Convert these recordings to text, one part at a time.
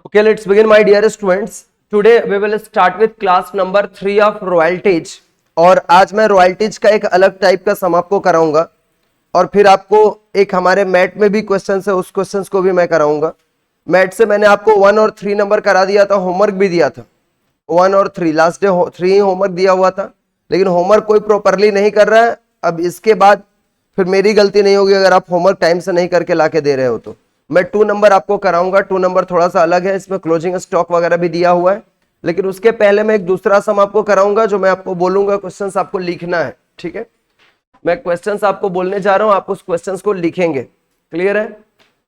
Okay, let's begin, my dear students. Today we will start with class number 3 of royalties. और आज मैं royalties का एक अलग टाइप का सम आपको कराऊंगा और फिर आपको एक हमारे मैथ में भी क्वेश्चन है, उस क्वेश्चन को भी मैं कराऊंगा। मैथ से मैंने आपको 1 और 3 नंबर करा दिया था, होमवर्क भी दिया था 1 और 3, लास्ट डे 3 होमवर्क दिया हुआ था, लेकिन होमवर्क कोई प्रॉपरली नहीं कर रहा है। अब इसके बाद फिर मेरी गलती नहीं होगी अगर आप होमवर्क टाइम से नहीं करके लाके दे रहे हो तो। मैं 2 नंबर आपको कराऊंगा। 2 नंबर थोड़ा सा अलग है, इसमें क्लोजिंग स्टॉक वगैरह भी दिया हुआ है, लेकिन उसके पहले मैं एक दूसरा सम आपको कराऊंगा जो मैं आपको बोलूंगा, क्वेश्चंस आपको लिखना है। ठीक है, मैं क्वेश्चंस आपको बोलने जा रहा हूं, आप उस क्वेश्चंस को लिखेंगे। क्लियर है?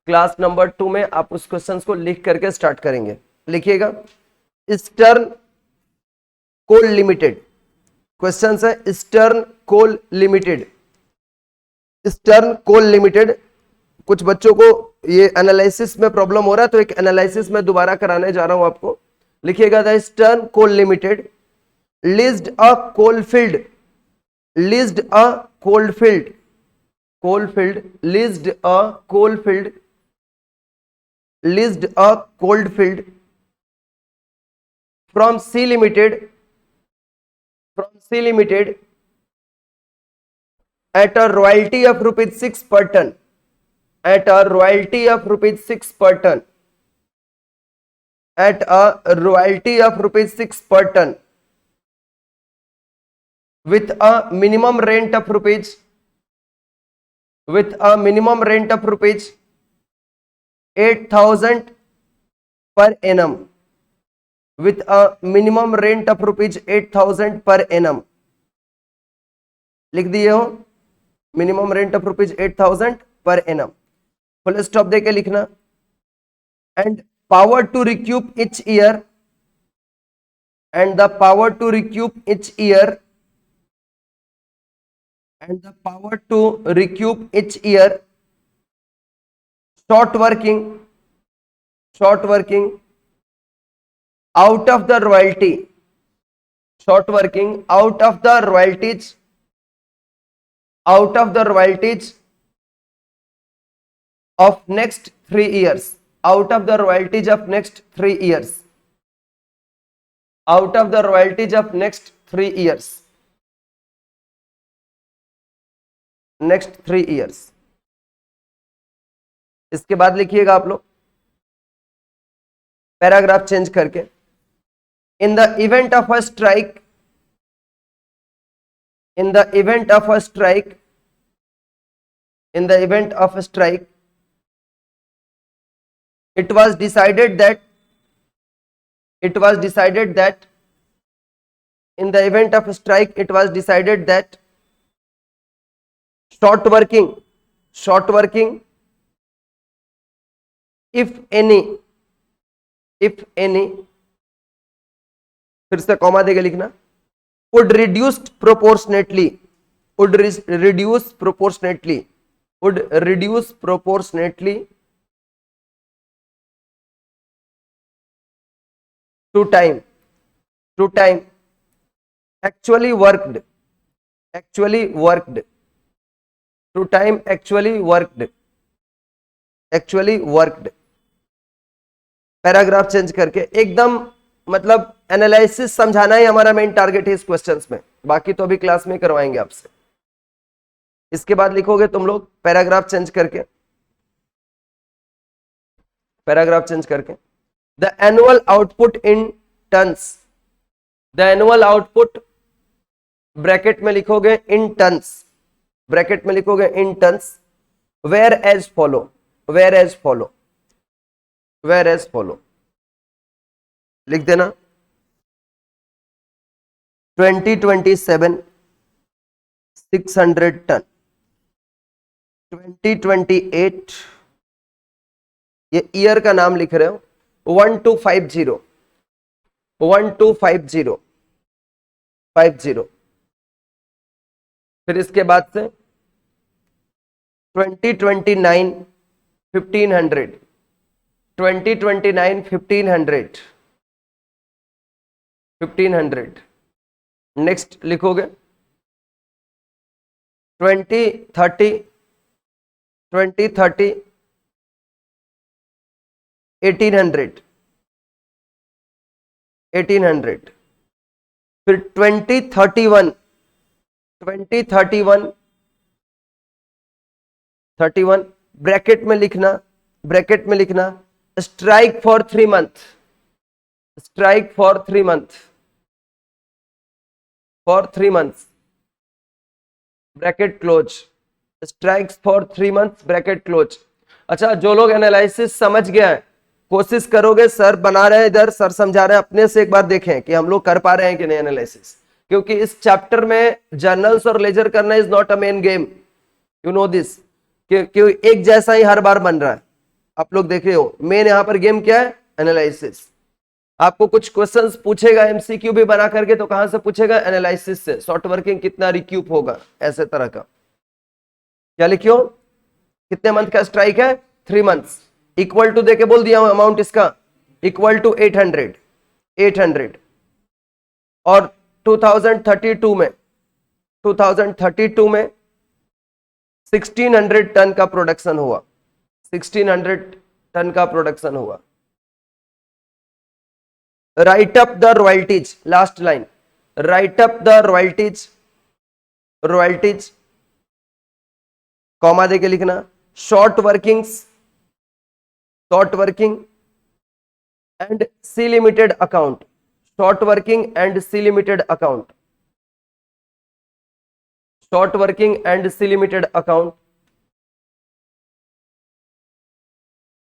क्लास नंबर 2 में आप उस क्वेश्चंस को लिख करके स्टार्ट करेंगे। लिखिएगा, ईस्टर्न कोल लिमिटेड। क्वेश्चन है eastern coal limited. Eastern coal limited, कुछ बच्चों को ये एनालिसिस में प्रॉब्लम हो रहा है तो एक एनालिसिस में दोबारा कराने जा रहा हूं आपको। लिखिएगा, the eastern coal limited leased a coalfield, leased a coalfield, coalfield, leased a coalfield, leased a coalfield from C limited, from C limited at a royalty of rupees 6 per ton, at a royalty of rupees 6 per ton, at a royalty of rupees 6 per ton, with a minimum rent of rupees, with a minimum rent of rupees 8,000 per annum, with a minimum rent of rupees 8,000 per annum। लिख दिए हो, minimum rent of rupees 8,000 per annum. Full stop देके लिखना। And power to recoup each year, and the power to recoup each year, and the power to recoup each year short working, short working out of the royalty, short working out of the royalties, out of the royalties of next 3 years, out of the royalties of next 3 years, out of the royalties of next 3 years, next 3 years। इसके बाद लिखिएगा आप लोग paragraph change करके, in the event of a strike, in the event of a strike, in the event of a strike, it was decided that, it was decided that, in the event of a strike it was decided that short working, short working, if any, if any, फिर से comma देके लिखना, would reduce proportionately, would reduce proportionately, would reduce proportionately to time, to time actually worked, actually worked, to time actually worked, actually worked। Paragraph change करके एकदम, मतलब analysis समझाना ही हमारा main target है इस क्वेश्चंस में, बाकी तो अभी क्लास में करवाएंगे आपसे। इसके बाद लिखोगे तुम लोग पैराग्राफ चेंज करके, पैराग्राफ चेंज करके, the annual output in tons, the annual output bracket में लिखोगे इन टन्स, ब्रैकेट में लिखोगे in tons, where as follow, where as follow, where as follow लिख देना। 2027 600 टन, 2028 ये ईयर का नाम लिख रहे हो, 1250, 1250 50। फिर इसके बाद से 2029 1500, 2029 1500, 1500। नेक्स्ट लिखोगे 2030, 2030 1800, 1800, फिर 2031, 2031, 31 ब्रैकेट में लिखना, ब्रैकेट में लिखना strike for 3 month, strike for 3 month, for 3 months, bracket close, strikes for 3 months, bracket close. अच्छा, जो लोग एनालिसिस समझ गए हैं, कोशिश करोगे, सर बना रहे हैं इधर, सर समझा रहे हैं, अपने से एक बार देखें कि हम लोग कर पा रहे हैं कि नहीं एनालिसिस, क्योंकि इस चैप्टर में जर्नल्स और लेजर करना is not a main game, you know this, क्यों एक जैसा ही हर बार बन रहा है। आप लोग देख रहे हो, मेन यहां पर गेम क्या है, एनालिसिस। आपको कुछ क्वेश्चंस पूछेगा एमसीक्यू भी बना करके, तो कहां से पूछेगा, एनालिसिस से। शॉर्ट वर्किंग कितना रिक्यूप होगा, ऐसे तरह का। क्या लिखियो, कितने मंथ का स्ट्राइक है, 3 मंथ्स, इक्वल टू देके बोल दिया हूं अमाउंट इसका, इक्वल टू 800, 800। और 2032 में, 2032 में 1600 टन का प्रोडक्शन हुआ, 1600 टन का प्रोडक्शन हुआ। Write up the royalties, last line, write up the royalties, royalties comma देके लिखना, short workings, short working and C limited account, short working and C limited account, short working and C limited account,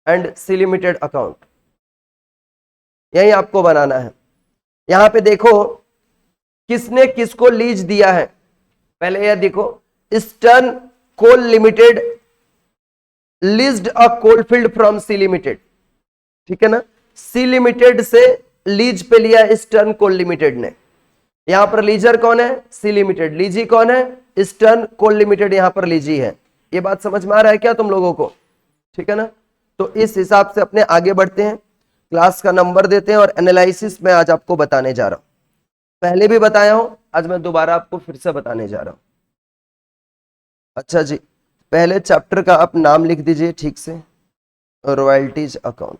and C limited account, यही आपको बनाना है। यहां पे देखो किसने किसको लीज दिया है, पहले यह देखो, eastern coal limited leased a coalfield from C limited, ठीक है ना, सी लिमिटेड से लीज पे लिया ईस्टर्न कोल लिमिटेड ने। यहां पर लीजर कौन है, सी लिमिटेड, लीजी कौन है, ईस्टर्न कोल लिमिटेड, यहां पर लीजी है। ये बात समझ में आ रहा है क्या तुम लोगों को, ठीक है ना। तो इस हिसाब से अपने आगे बढ़ते हैं, क्लास का नंबर देते हैं, और एनालिसिस में आज आपको बताने जा रहा हूं, पहले भी बताया हूं, आज मैं दोबारा आपको फिर से बताने जा रहा हूं। अच्छा जी, पहले चैप्टर का आप नाम लिख दीजिए ठीक से, royalties account.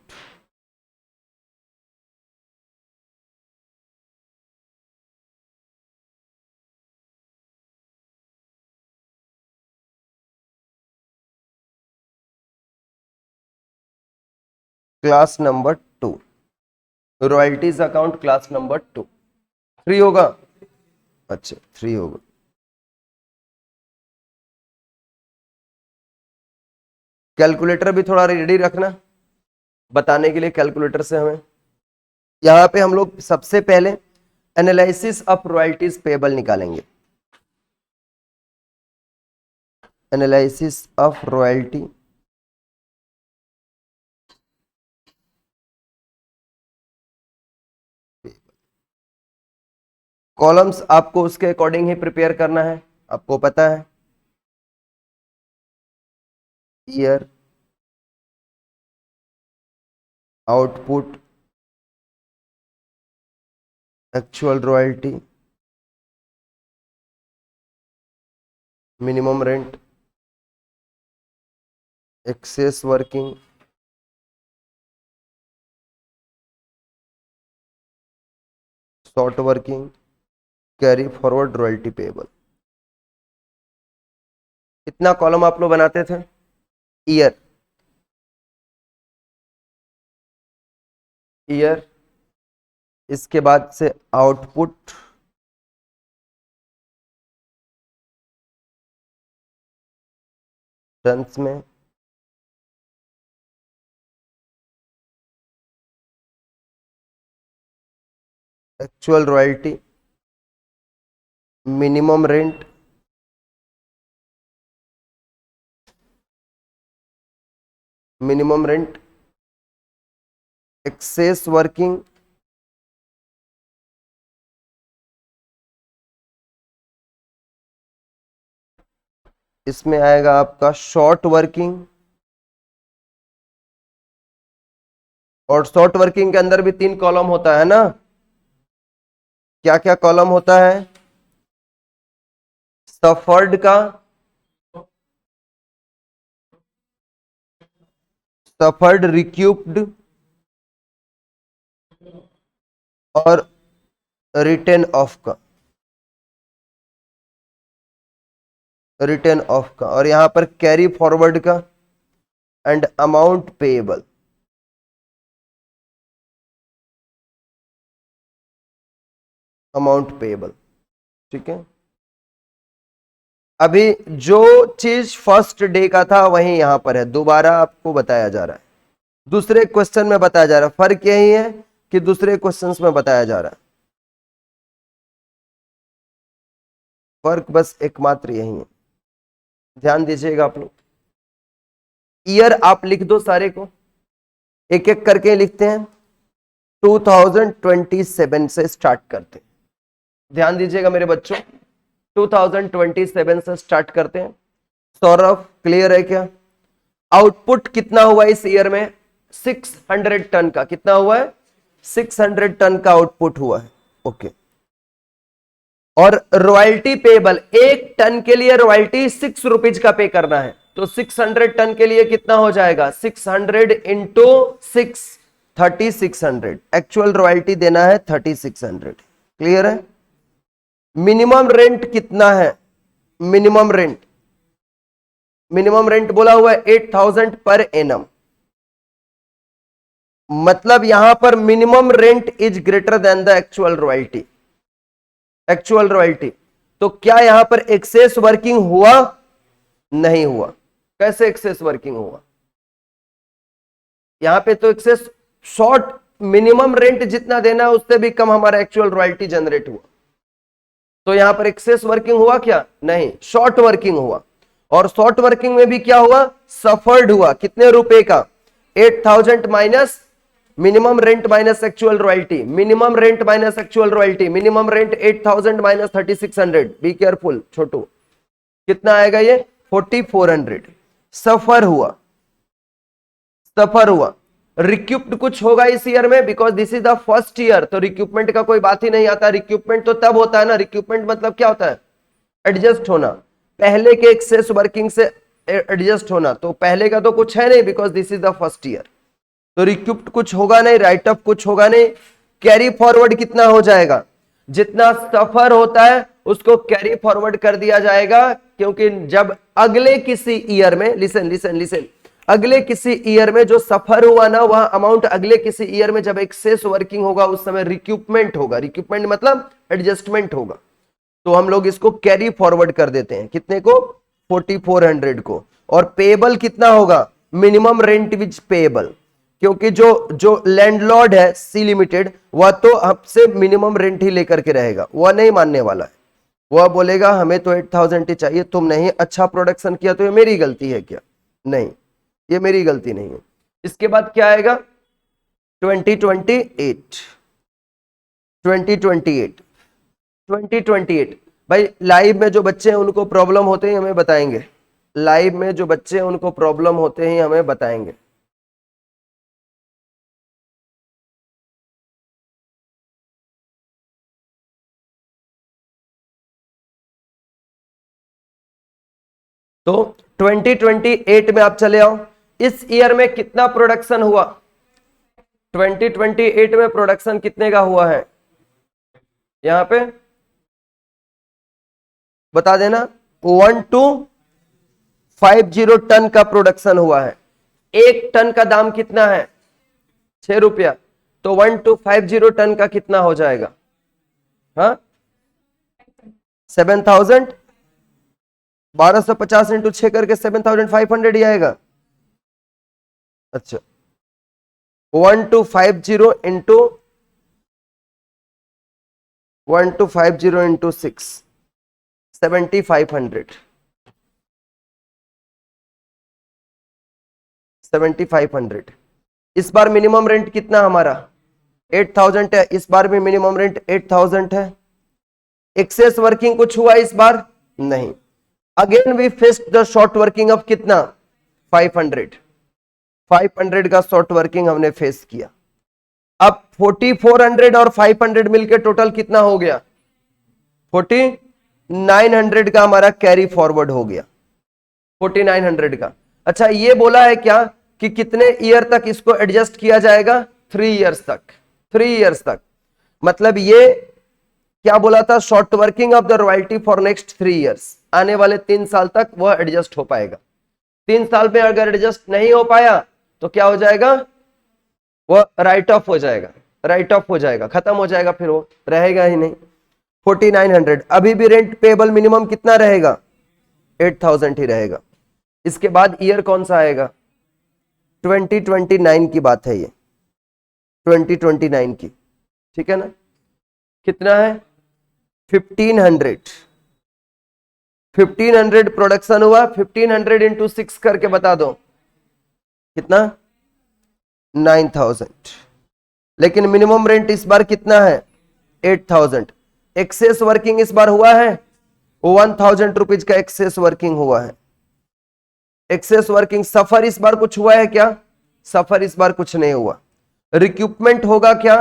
Class number 2, royalties account class number 2, 3 होगा, अच्छा 3 होगा। कैलकुलेटर भी थोड़ा रेडी रखना बताने के लिए, कैलकुलेटर से हमें, यहां पे हम लोग सबसे पहले एनालिसिस ऑफ रॉयल्टीज पेबल निकालेंगे, एनालिसिस ऑफ रॉयल्टी कॉलम्स आपको उसके अकॉर्डिंग ही प्रिपेयर करना है, आपको पता है, year, output, actual royalty, minimum rent, excess working, short working, carry forward royalty payable. इतना कॉलम आप लोग बनाते थे, ईयर, ईयर, इसके बाद से आउटपुट, टन्स में, actual royalty, minimum rent, minimum rent, excess working, इसमें आएगा आपका शॉर्ट वर्किंग, और शॉर्ट वर्किंग के अंदर भी 3 कॉलम होता है ना, क्या क्या कॉलम होता है, सफर्ड का, सफर्ड रिक्यूप्ड, और रिटर्न ऑफ का, रिटर्न ऑफ का, और यहां पर कैरी फॉरवर्ड का and amount payable. Amount payable, ठीक है। अभी जो चीज फर्स्ट डे का था वही यहां पर है, दोबारा आपको बताया जा रहा है, दूसरे क्वेश्चन में बताया जा रहा है। फर्क यही है कि दूसरे क्वेश्चंस में बताया जा रहा है, फर्क बस एकमात्र यही है। ध्यान दीजिएगा आप लोग। ईयर आप लिख दो सारे को, एक एक करके लिखते हैं। 2027 से स्टार्ट करते हैं। ध्यान दीजिएगा मेरे बच्चों, 2027 से स्टार्ट करते हैं। सौरभ क्लियर है क्या? आउटपुट कितना हुआ इस ईयर में? 600 टन का। कितना हुआ है? 600 टन का आउटपुट हुआ है। ओके। और रॉयल्टी पेबल, 1 टन के लिए रॉयल्टी 6 रुपीज का पे करना है, तो 600 टन के लिए कितना हो जाएगा? 600 इंटू 6, 3600। एक्चुअल रॉयल्टी देना है 3600। क्लियर है? मिनिमम रेंट कितना है? मिनिमम रेंट, मिनिमम रेंट बोला हुआ है 8000 पर एनम। मतलब यहां पर minimum rent is greater than the actual royalty. Actual royalty, तो क्या यहां पर एक्सेस वर्किंग हुआ? नहीं हुआ। कैसे एक्सेस वर्किंग हुआ? यहां पे तो एक्सेस शॉर्ट, मिनिमम रेंट जितना देना है उससे भी कम हमारा एक्चुअल रॉयल्टी जनरेट हुआ, तो यहां पर एक्सेस वर्किंग हुआ क्या? नहीं, शॉर्ट वर्किंग हुआ। और शॉर्ट वर्किंग में भी क्या हुआ? सफर्ड हुआ। कितने रुपए का? 8000 minus minimum rent minus actual royalty, minimum rent minus actual royalty, minimum rent 8000 minus 3600। Be careful छोटू, कितना आएगा ये? 4400। सफर हुआ, सफर हुआ। रिक्यूप्ड कुछ होगा इस ईयर में, because this is the first year, तो रिक्यूपमेंट का कोई बात ही नहीं आता। रिक्यूपमेंट तो तब होता है ना, रिक्यूपमेंट मतलब क्या होता है? एडजस्ट होना, पहले के एक्सेस वर्किंग से एडजस्ट होना। तो पहले का तो कुछ है नहीं, because this is the first year, तो रिक्यूप्ड कुछ होगा नहीं, राइट ऑफ कुछ होगा नहीं। कैरी फॉरवर्ड कितना हो जाएगा? जितना सफर होता है उसको कैरी फॉरवर्ड कर दिया जाएगा, क्योंकि जब अगले किसी ईयर में, लिसन लिसन लिसन, अगले किसी ईयर में जो सफर हुआ ना, वह अमाउंट अगले किसी ईयर में जब एक्सेस वर्किंग होगा उस समय रिक्यूपमेंट होगा। रिक्यूपमेंट मतलब एडजस्टमेंट होगा, तो हम लोग इसको कैरी फॉरवर्ड कर देते हैं। कितने को? 4400 को। और पेएबल कितना होगा? मिनिमम रेंट विच पेएबल, क्योंकि जो लैंडलॉर्ड है सी लिमिटेड, वह तो हमसे मिनिमम रेंट ही लेकर के रहेगा, वह नहीं मानने वाला है। वह बोलेगा हमें तो 8000 ही चाहिए, तुम नहीं अच्छा प्रोडक्शन किया तो ये मेरी गलती है क्या? नहीं, ये मेरी गलती नहीं है। इसके बाद क्या आएगा? 2028। 2028 2028 भाई लाइव में जो बच्चे हैं उनको प्रॉब्लम होते हैं हमें बताएंगे। लाइव में जो बच्चे हैं उनको प्रॉब्लम होते हैं हमें बताएंगे। तो 2028 में आप चले आओ, इस ईयर में कितना प्रोडक्शन हुआ? 2028 में प्रोडक्शन कितने का हुआ है? यहां पे बता देना। 1250 टन का प्रोडक्शन हुआ है। 1 टन का दाम कितना है? 6 रुपया, तो 1250 टन का कितना हो जाएगा? हाँ, 7000। 1250 इंटू 6 करके 7500 ही आएगा। अच्छा, 1250 इंटू 1250 इंटू 6, 7500। 7500। इस बार मिनिमम रेंट कितना हमारा? 8000 है। इस बार भी मिनिमम रेंट 8000 है। एक्सेस वर्किंग कुछ हुआ इस बार? नहीं। Again we faced the short working of कितना? 500। 500 का शॉर्ट वर्किंग हमने फेस किया। अब 4400 और 500 मिलकर टोटल कितना हो गया? 4900 का हमारा कैरी फॉरवर्ड हो गया। 4900 का। अच्छा, ये बोला है क्या कि कितने ईयर तक इसको एडजस्ट किया जाएगा? 3 इयर्स तक। 3 इयर्स तक। मतलब ये क्या बोला था, short working of the royalty for next 3 years, आने वाले 3 साल तक वह एडजस्ट हो पाएगा। 3 साल में अगर एडजस्ट नहीं हो पाया तो क्या हो जाएगा, वह राइट ऑफ हो जाएगा, राइट ऑफ हो जाएगा, खत्म हो जाएगा, फिर वो रहेगा ही नहीं। 4900 अभी भी रेंट पेबल मिनिमम कितना रहेगा, 8000 ही रहेगा। इसके बाद ईयर कौन सा आएगा, 2029 की बात है ये, 2029 की, ठीक है ना। कितना है, 1500 प्रोडक्शन हुआ, 1500 इंटू 6 करके बता दो कितना, 9000। लेकिन मिनिमम रेंट इस बार कितना है, 8000। एक्सेस वर्किंग इस बार हुआ है, 1000 रुपीज का एक्सेस वर्किंग हुआ है। एक्सेस वर्किंग सफर इस बार कुछ हुआ है क्या, सफर इस बार कुछ नहीं हुआ। रिक्यूपमेंट होगा क्या,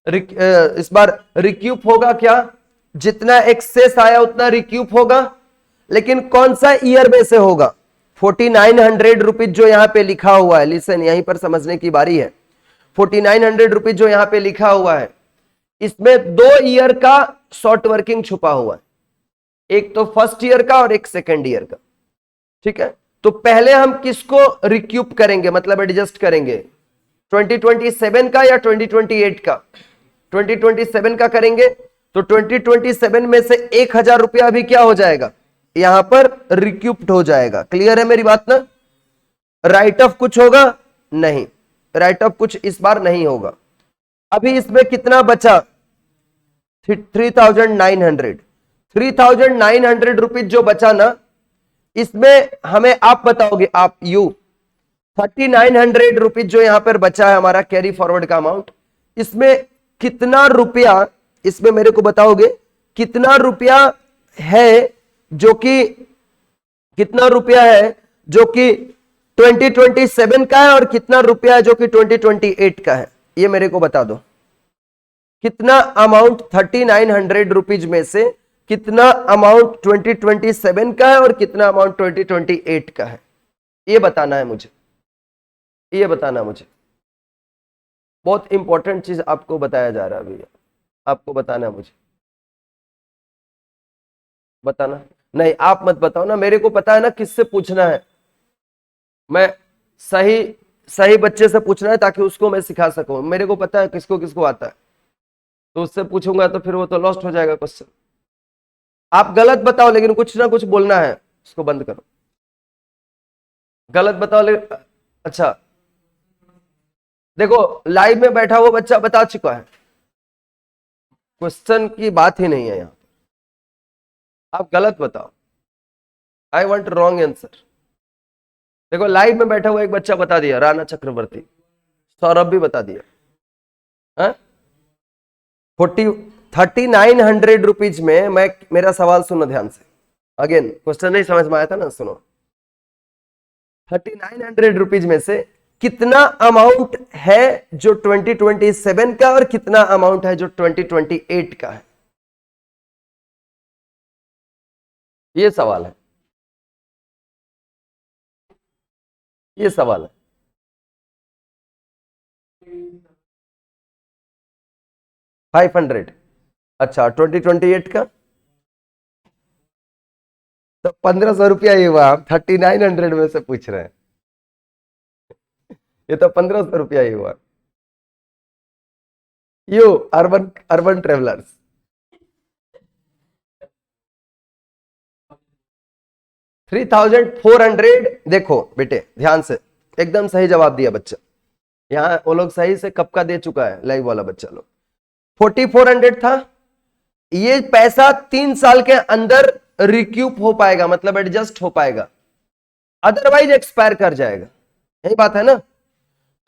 इस बार रिक्यूप होगा क्या, जितना एक्सेस आया उतना रिक्यूप होगा, लेकिन कौन सा ईयर में से होगा, 4900 रुपीज जो यहां पे लिखा हुआ है, लिसन यहीं पर समझने की बारी है। 4900 रुपीज जो यहां पे लिखा हुआ है, इसमें 2 ईयर का शॉर्ट वर्किंग छुपा हुआ है, एक तो फर्स्ट ईयर का और एक सेकेंड ईयर का, ठीक है। तो पहले हम किसको रिक्यूप करेंगे, मतलब एडजस्ट करेंगे, 2027 का या 2028 का, 2027 का करेंगे। तो 2027 में से 1000 रुपया अभी क्या हो जाएगा, यहां पर रिक्यूप्ड हो जाएगा। क्लियर है मेरी बात ना। राइट ऑफ कुछ होगा नहीं, राइट ऑफ कुछ इस बार नहीं होगा। अभी इसमें कितना बचा, 3900 रुपीज जो बचा ना, इसमें हमें आप बताओगे, आप 3900 रुपीज जो यहां पर बचा है हमारा कैरी फॉरवर्ड का अमाउंट, इसमें कितना रुपया, इसमें मेरे को बताओगे कितना रुपया है जो कि, कितना रुपया है जो कि 2027 का है और कितना रुपया है जो कि 2028 का है, ये मेरे को बता दो। कितना अमाउंट 3900 रुपीज में से कितना अमाउंट 2027 का है और कितना अमाउंट 2028 का है, ये बताना है मुझे, ये बताना मुझे। बहुत इंपॉर्टेंट चीज आपको बताया जा रहा है भैया, आपको बताना है मुझे, बताना नहीं, आप मत बताओ ना, मेरे को पता है ना किससे पूछना है, मैं सही बच्चे से पूछना है ताकि उसको मैं सिखा सकूं। मेरे को पता है किसको किसको आता है, तो उससे पूछूंगा तो फिर वो तो लॉस्ट हो जाएगा क्वेश्चन। आप गलत बताओ लेकिन कुछ ना कुछ बोलना है, उसको बंद करो, गलत बताओ लेकिन। अच्छा देखो, लाइव में बैठा हुआ बच्चा बता चुका है, क्वेश्चन की बात ही नहीं है यहां, आप गलत बताओ, आई वांट रॉन्ग आंसर। देखो लाइव में बैठा हुआ एक बच्चा बता दिया, राणा चक्रवर्ती, सौरभ भी बता दिया। 3900 रुपीज में, मैं मेरा सवाल सुनो ध्यान से, अगेन क्वेश्चन नहीं समझ में आया था ना, सुनो। 3900 रुपीज में से कितना अमाउंट है जो 2027 का और कितना अमाउंट है जो 2028 का है, ये सवाल है, ये सवाल है। 500, अच्छा 2028 का तो 1500 रुपया ही हुआ। आप 3900 में से पूछ रहे हैं, ये तो 1500 रुपया ही हुआ। You urban travellers, $3400। देखो बेटे ध्यान से, एकदम सही जवाब दिया बच्चा, यहाँ वो लोग सही से कब का दे चुका है लाइव वाला बच्चा लोग। 4400 था, ये पैसा 3 साल के अंदर रिक्यूप हो पाएगा, मतलब एडजस्ट हो पाएगा, अदरवाइज एक्सपायर कर जाएगा, यही बात है ना।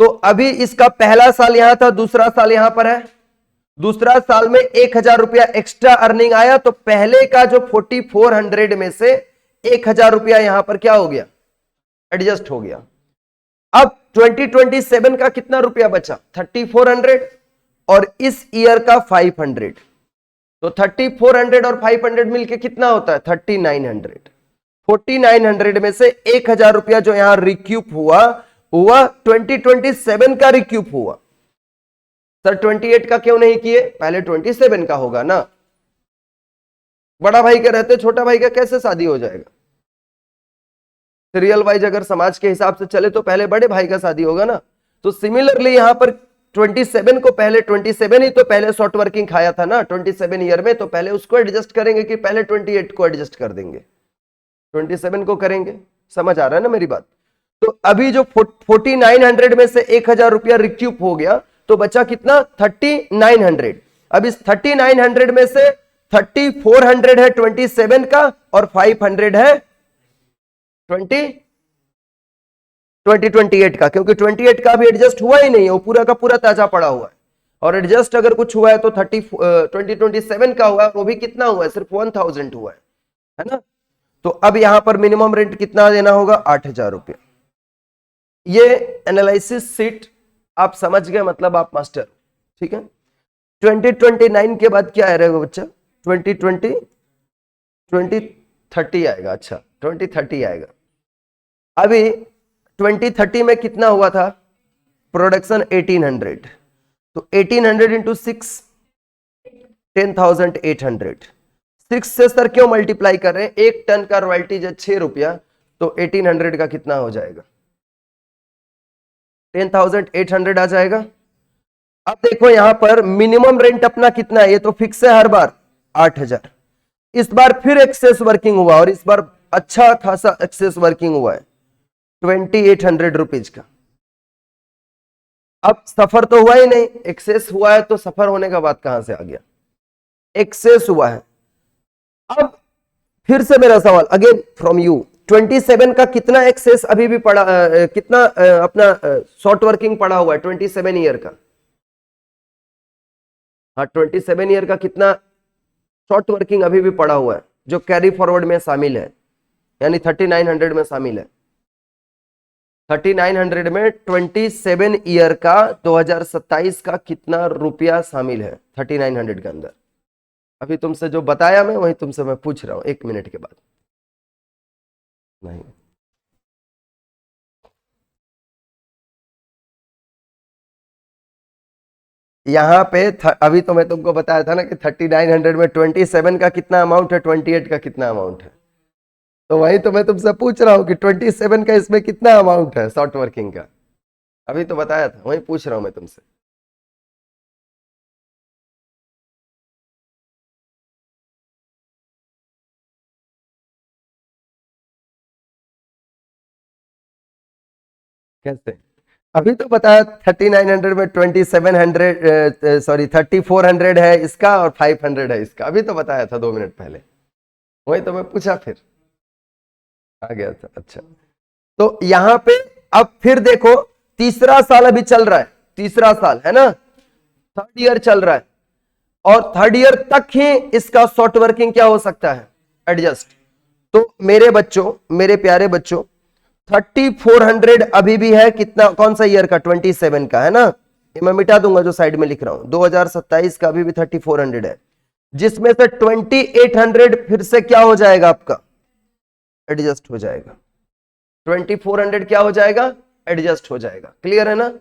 तो अभी इसका पहला साल यहां था, दूसरा साल यहां पर है, दूसरा साल में 1000 रुपया एक्स्ट्रा अर्निंग आया, तो पहले का जो 4400 में से 1000 रुपया यहां पर क्या हो गया, एडजस्ट हो गया। अब 2027 का कितना रुपया बचा, 3400 और इस ईयर का 500, तो 3400 और 500 मिलके कितना होता है 3900। 4900 में से 1000 रुपया जो यहां रिक्यूप हुआ 2027 का रिक्यूप हुआ, सर 28 का क्यों नहीं किए? पहले 27 का होगा ना। बड़ा भाई के रहते छोटा भाई का कैसे शादी हो जाएगा? सीरियल वाइज अगर समाज के हिसाब से चले तो पहले बड़े भाई का शादी होगा ना। तो सिमिलरली यहां पर 27 को पहले 27 ही तो पहले शॉर्ट वर्किंग खाया था ना 27 ईयर में, तो पहले उसको एडजस्ट करेंगे कि पहले 28 को एडजस्ट कर देंगे? 27 को करेंगे। समझ आ रहा है ना मेरी बात? तो अभी जो 4900 में से 1000 रुपया रिक्यूप हो गया तो बचा कितना? 3900। अब इस 3900 में से 3400 है 27 का और 500 है 2028 का, क्योंकि 28 का भी एडजस्ट हुआ ही नहीं है, वो पूरा का पूरा ताजा पड़ा हुआ है। और एडजस्ट अगर कुछ हुआ है तो 2027 का हुआ है, वो भी कितना हुआ है? सिर्फ 1000 हुआ है ना। तो अब यहां पर मिनिमम रेंट कितना देना होगा? 8000 रुपया। ये एनालिसिस सीट आप समझ गए, मतलब आप मास्टर। ठीक है। 2029 के बाद क्या आएगा बच्चा? 2030 आएगा। अच्छा 2030 आएगा। अभी 2030 में कितना हुआ था प्रोडक्शन? 1800। तो 1800 इंटू 6 10,800। 6 से सर क्यों मल्टीप्लाई कर रहे हैं? 1 टन का रॉयल्टी है 6 रुपया, तो 1800 का कितना हो जाएगा? 10,800 आ जाएगा। अब देखो यहां पर मिनिमम रेंट अपना कितना है? ये तो फिक्स है हर बार 8000। इस बार फिर एक्सेस वर्किंग हुआ और इस बार अच्छा खासा एक्सेस वर्किंग हुआ है 2800 रुपीज का। अब सफर तो हुआ ही नहीं, एक्सेस हुआ है, तो सफर होने का बात कहां से आ गया? एक्सेस हुआ है। अब फिर से मेरा सवाल अगेन फ्रॉम यू, 27 का कितना एक्सेस अभी भी पड़ा, कितना अपना शॉर्ट वर्किंग पड़ा हुआ है 27 ईयर का? हाँ 27 ईयर का कितना शॉर्ट वर्किंग अभी भी पड़ा हुआ है जो कैरी फॉरवर्ड में शामिल है, यानी 3900 में शामिल है। 3900 में 27 ईयर का 2027 का कितना रुपया शामिल है 3900 के अंदर? अभी तुमसे जो बताया मैं वही तुमसे मैं पूछ रहा हूं 1 मिनट के बाद। नहीं यहां पे अभी तो मैं तुमको बताया था ना कि 3900 में 27 का कितना अमाउंट है, 28 का कितना अमाउंट है। तो वही तो मैं तुमसे पूछ रहा हूं कि 27 का इसमें कितना अमाउंट है शॉर्ट वर्किंग का। अभी तो बताया था, वही पूछ रहा हूं मैं तुमसे। कैसे? अभी तो बताया 3900 में 2700 सॉरी 3400 है इसका और 500 है इसका। अभी तो बताया था 2 मिनट पहले, वही तो मैं पूछा फिर आ गया था। अच्छा तो यहां पे अब फिर देखो तीसरा साल अभी चल रहा है, तीसरा साल है ना, 3rd ईयर चल रहा है और 3rd ईयर तक ही इसका शॉर्ट वर्किंग क्या हो सकता है? एडजस्ट। तो मेरे बच्चों, मेरे प्यारे बच्चों, 3400 अभी भी है कितना, कौन सा ईयर का? 27 का है ना। ये मैं मिटा दूंगा जो साइड में लिख रहा हूं, 2027 का अभी भी 3400 है, जिसमें से 2800 फिर से क्या हो जाएगा आपका? एडजस्ट हो जाएगा। 2400 क्या हो जाएगा? एडजस्ट हो जाएगा। क्लियर है ना?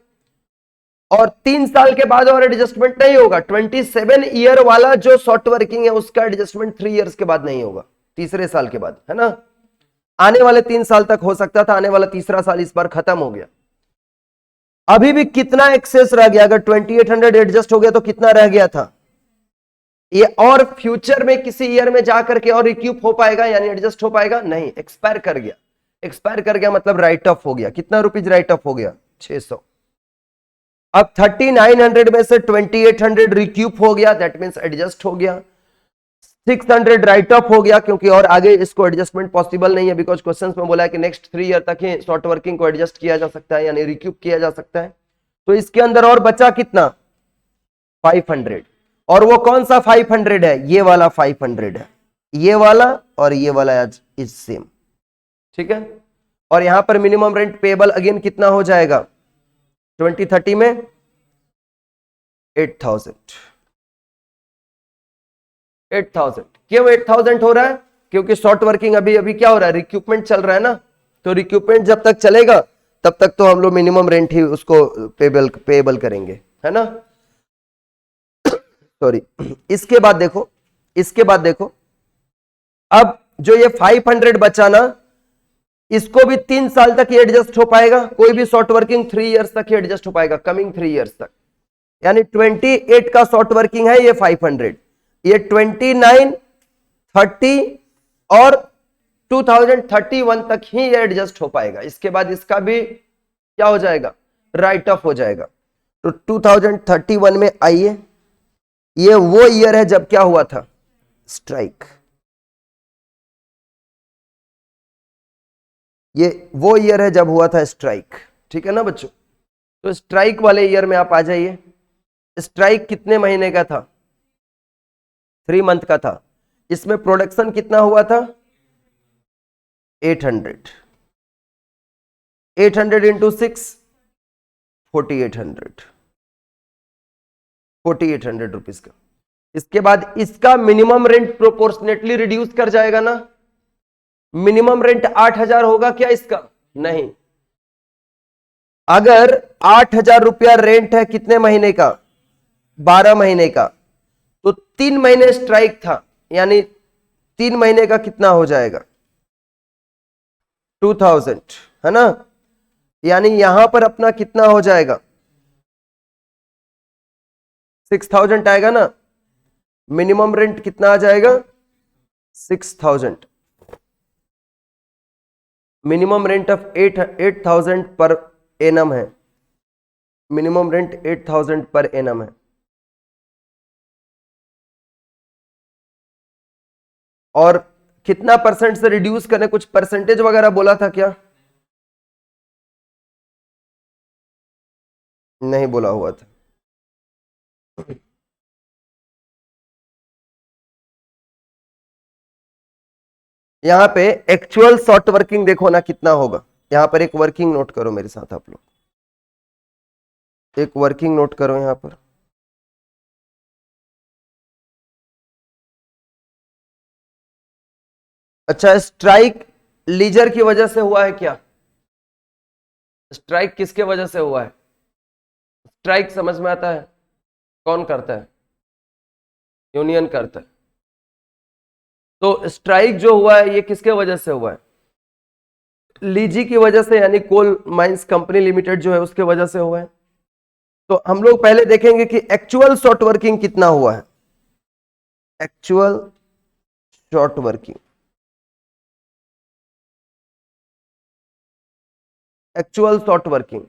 और 3 साल के बाद और एडजस्टमेंट नहीं होगा। 27 ईयर वाला जो शॉर्ट वर्किंग है उसका एडजस्टमेंट 3 इयर्स के बाद नहीं होगा, तीसरे साल के बाद, है ना। आने वाले 3 साल तक हो सकता था, आने वाला तीसरा साल इस बार खत्म हो गया। अभी भी कितना एक्सेस रह गया? अगर 2800 एडजस्ट हो गया तो कितना रह गया था ये? और फ्यूचर में किसी ईयर में जाकर के और रिक्यूप हो पाएगा, यानी एडजस्ट हो पाएगा? नहीं, एक्सपायर कर गया। एक्सपायर कर गया मतलब राइट ऑफ हो गया। कितना रुपीज राइट ऑफ हो गया? 600। अब 3900 में से 2800 रिक्यूप हो गया, दैट मींस एडजस्ट हो गया। 600 राइट ऑफ हो गया क्योंकि और आगे इसको एडजस्टमेंट पॉसिबल नहीं है, बिकॉज क्वेश्चंस में बोला है कि नेक्स्ट 3 ईयर तक ही शॉर्ट वर्किंग को एडजस्ट किया जा सकता है, यानी रिक्यूप किया जा सकता है। तो इसके अंदर और बचा कितना? 500। और वो कौन सा 500 है? ये वाला 500 है, ये वाला और ये वाला इज सेम। ठीक है। और यहां पर मिनिमम रेंट पेबल अगेन कितना हो जाएगा 2030 में? 8000। 8000 क्यों 8000 हो रहा है? क्योंकि शॉर्ट वर्किंग अभी अभी क्या हो रहा है? रिक्यूपमेंट चल रहा है ना। तो रिक्यूपमेंट जब तक चलेगा तब तक तो हम लोग मिनिमम रेंट ही उसको पेबल करेंगे, है ना। सॉरी, इसके बाद देखो, इसके बाद देखो, अब जो ये 500 बचा ना, इसको भी 3 साल तक ये एडजस्ट हो पाएगा, कोई भी शॉर्ट वर्किंग 3 इयर्स तक ही एडजस्ट हो पाएगा, कमिंग 3 इयर्स तक। यानी 28 का शॉर्ट वर्किंग है ये 500, ये 29, 30 और 2031 तक ही ये एडजस्ट हो पाएगा। इसके बाद इसका भी क्या हो जाएगा, राइट ऑफ हो जाएगा। तो 2031 में आइए, ये वो ईयर है जब क्या हुआ था, स्ट्राइक। ये वो ईयर है जब हुआ था स्ट्राइक, ठीक है ना बच्चों। तो स्ट्राइक वाले ईयर में आप आ जाइए। स्ट्राइक कितने महीने का था, 3 मंथ का था। इसमें प्रोडक्शन कितना हुआ था, 800, 800 इंटू 6, 4800, 4800 रुपीज का। इसके बाद इसका मिनिमम रेंट प्रोपोर्शनेटली रिड्यूस कर जाएगा ना। मिनिमम रेंट 8000 होगा क्या इसका, नहीं। अगर 8000 रुपया रेंट है कितने महीने का, 12 महीने का, तो 3 महीने स्ट्राइक था, यानी 3 महीने का कितना हो जाएगा, 2000, है ना। यानी यहां पर अपना कितना हो जाएगा, 6000 आएगा ना। मिनिमम रेंट कितना आ जाएगा, 6000। Minimum rent of 8000 per annum है, मिनिमम रेंट 8000 पर एनम है। और कितना परसेंट से रिड्यूस करने, कुछ परसेंटेज वगैरह बोला था क्या, नहीं बोला हुआ था। यहां पे एक्चुअल शॉर्ट वर्किंग देखो ना कितना होगा। यहां पर एक वर्किंग नोट करो मेरे साथ आप लोग, एक वर्किंग नोट करो यहां पर। अच्छा, स्ट्राइक लीजर की वजह से हुआ है क्या, स्ट्राइक किसके वजह से हुआ है, स्ट्राइक समझ में आता है, कौन करता है, यूनियन करता है। तो स्ट्राइक जो हुआ है ये किसके वजह से हुआ है, लीजी की वजह से, यानी कोल माइंस कंपनी लिमिटेड जो है उसके वजह से हुआ है। तो हम लोग पहले देखेंगे कि एक्चुअल शॉर्ट वर्किंग कितना हुआ है, actual short working, actual short working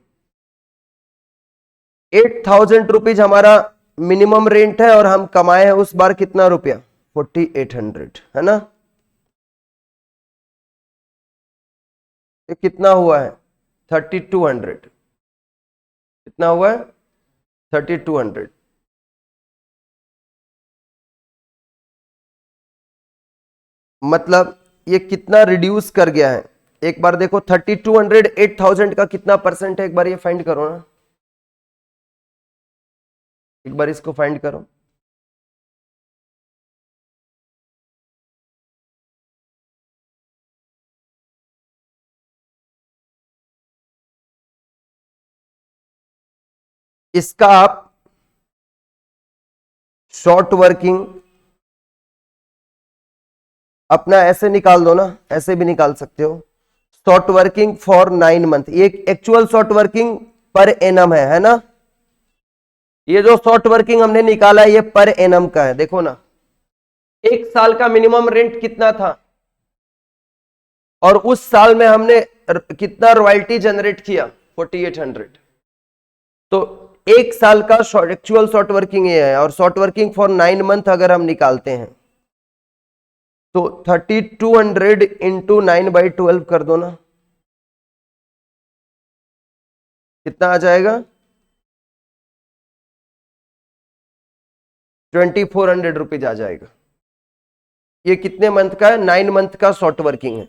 8000 rupees हमारा मिनिमम रेंट है, और हम कमाए हैं उस बार कितना रुपया, 4800, है ना। ये कितना हुआ है, 3200, कितना हुआ है, 3200। मतलब ये कितना रिड्यूस कर गया है, एक बार देखो 3200 8000 का कितना परसेंट है, एक बार ये फाइंड करो ना, एक बार इसको फाइंड करो। इसका आप शॉर्ट वर्किंग अपना ऐसे निकाल दो ना, ऐसे भी निकाल सकते हो। शॉर्ट वर्किंग फॉर 9 मंथ, ये actual short working per annum है ना। ये जो शॉर्ट वर्किंग हमने निकाला है ये पर एनम का है, देखो ना। एक साल का मिनिमम रेंट कितना था, और उस साल में हमने कितना रॉयल्टी जनरेट किया, 4800। तो एक साल का एक्चुअल शॉर्ट वर्किंग ये है, और शॉर्ट वर्किंग फॉर 9 मंथ अगर हम निकालते हैं तो 3200 इंटू 9/12 कर दो ना, कितना आ जाएगा, 2400 रुपीज आ जाएगा। ये कितने मंथ का है, 9 मंथ का शॉर्ट वर्किंग है।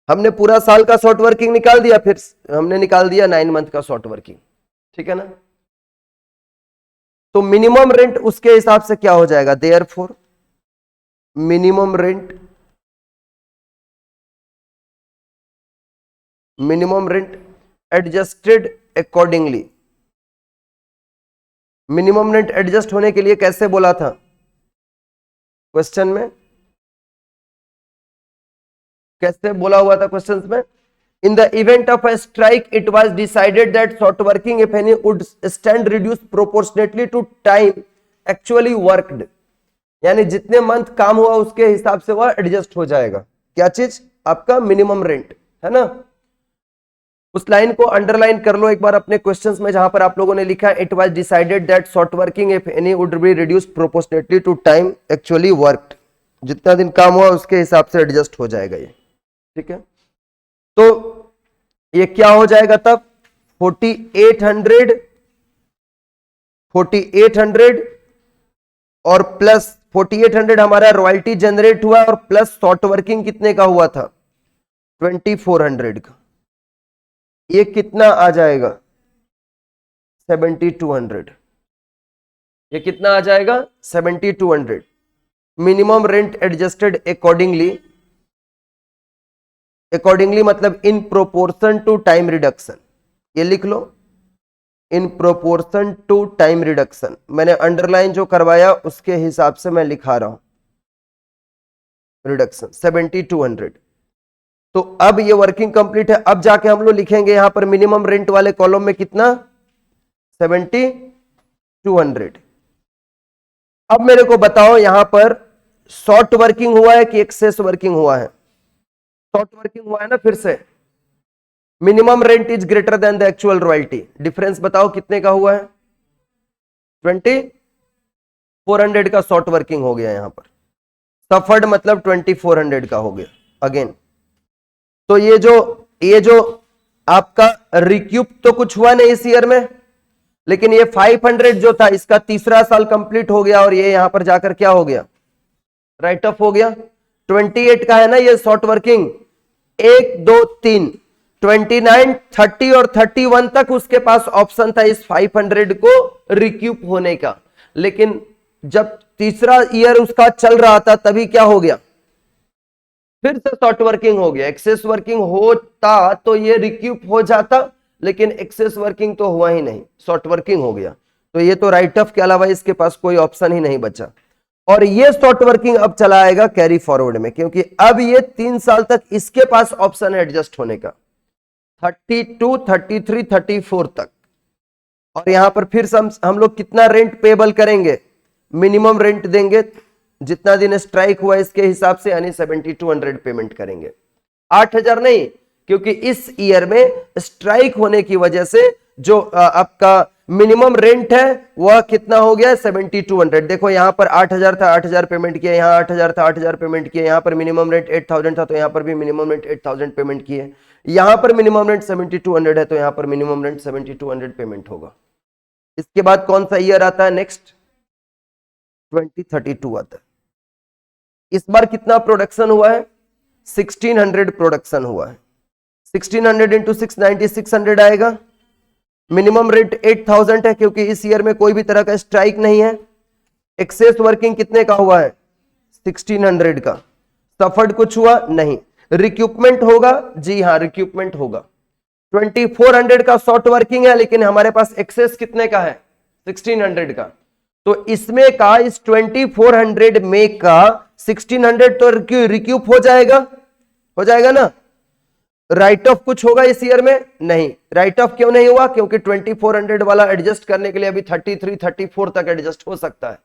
हमने पूरा साल का शॉर्ट वर्किंग निकाल दिया, फिर हमने निकाल दिया 9 मंथ का शॉर्ट वर्किंग, ठीक है ना। तो मिनिमम रेंट उसके हिसाब से क्या हो जाएगा, therefore minimum rent, minimum rent adjusted accordingly, minimum rent adjust होने के लिए कैसे बोला था क्वेश्चन में, कैसे बोला हुआ था क्वेश्चंस में? In the event of a strike, it was decided that short working, if any, would stand reduced proportionately to time actually worked. यानी जितने मंथ काम हुआ उसके हिसाब से वह एडजस्ट हो जाएगा। क्या चीज? आपका मिनिमम रेंट, है ना? उस लाइन को अंडरलाइन कर लो एक बार अपने क्वेश्चंस में, जहां पर आप लोगों ने लिखा it was decided that short working if any would be reduced proportionately to time actually worked. जितना दिन काम हुआ उसके हिसाब से एडजस्ट हो जाएगा ये, ठीक है? तो ये क्या हो जाएगा तब? 4800 और प्लस 4800 हमारा रॉयल्टी जनरेट हुआ और प्लस शॉर्ट वर्किंग कितने का हुआ था? 2400 का। ये कितना आ जाएगा? 7200। ये कितना आ जाएगा? 7200। मिनिमम रेंट एडजस्टेड अकॉर्डिंगली मतलब in proportion to time reduction. ये लिख लो, in proportion to time reduction. मैंने अंडरलाइन जो करवाया उसके हिसाब से मैं लिखा रहा हूं रिडक्शन 7200। तो अब ये वर्किंग कंप्लीट है। अब जाके हम लोग लिखेंगे यहां पर मिनिमम रेंट वाले कॉलम में कितना? 7200। अब मेरे को बताओ यहां पर शॉर्ट वर्किंग हुआ है कि एक्सेस वर्किंग हुआ है? शॉर्ट वर्किंग हुआ है ना। फिर से minimum rent is greater than the actual royalty. Difference बताओ कितने का हुआ है? 2400 का शॉर्ट वर्किंग हो गया यहां पर। सफर्ड मतलब 2400 का हो गया अगेन। तो ये जो आपका रिक्यूप तो कुछ हुआ नहीं इस ईयर में, लेकिन ये 500 जो था इसका तीसरा साल कंप्लीट हो गया और ये यहां पर जाकर क्या हो गया? राइट ऑफ हो गया। 28 का है ना ये शॉर्ट वर्किंग, 1 2 3 29 30 और 31 तक उसके पास ऑप्शन था इस 500 को रिक्यूप होने का। लेकिन जब तीसरा ईयर उसका चल रहा था तभी क्या हो गया? फिर से शॉर्ट वर्किंग हो गया। एक्सेस वर्किंग होता तो ये रिक्यूप हो जाता, लेकिन एक्सेस वर्किंग तो हुआ ही नहीं, शॉर्ट वर्किंग हो गया। तो ये तो राइट ऑफ के अलावा इसके पास कोई ऑप्शन ही नहीं बचा। और ये शॉर्ट वर्किंग अब चला आएगा कैरी फॉरवर्ड में, क्योंकि अब ये 3 साल तक इसके पास ऑप्शन है एडजस्ट होने का, 32 33 34 तक। और यहां पर फिर हम लोग कितना रेंट पेबल करेंगे? मिनिमम रेंट देंगे जितना दिन स्ट्राइक हुआ इसके हिसाब से, यानी 7200 पेमेंट करेंगे। 8000 नहीं, क्योंकि इस ईयर में स्ट्राइक होने की वजह से जो आपका मिनिमम रेंट है वह कितना हो गया? 7200। देखो यहां पर 8000 था, 8000 पेमेंट किया, यहां 8000 था, 8000 पेमेंट किया, यहां पर मिनिमम रेंट 8000 था तो यहां पर भी मिनिमम रेंट 8000 पेमेंट किए, यहां पर मिनिमम रेंट 7200 है तो यहां पर मिनिमम रेंट 7200 पेमेंट होगा। इसके बाद कौन सा ईयर आता है नेक्स्ट? 2032 आता है। इस बार कितना प्रोडक्शन हुआ है? 1600 प्रोडक्शन हुआ है। 1600 इंटू 690 600 आएगा। मिनिमम रेट 8000 है क्योंकि इस ईयर में कोई भी तरह का स्ट्राइक नहीं है। एक्सेस वर्किंग कितने का हुआ है? 1600 का। सफर्ड कुछ हुआ नहीं। रिक्यूपमेंट होगा? जी हाँ रिक्यूपमेंट होगा। 2400 का शॉर्ट वर्किंग है, लेकिन हमारे पास एक्सेस कितने का है? 1600 का। तो इसमें का इस 2400 में का 1600 तो रिक्यूप हो जाएगा ना। राइट ऑफ कुछ होगा इस ईयर में? नहीं। राइट ऑफ क्यों नहीं हुआ? क्योंकि 2400 वाला एडजस्ट करने के लिए अभी 33 34 तक एडजस्ट हो सकता है,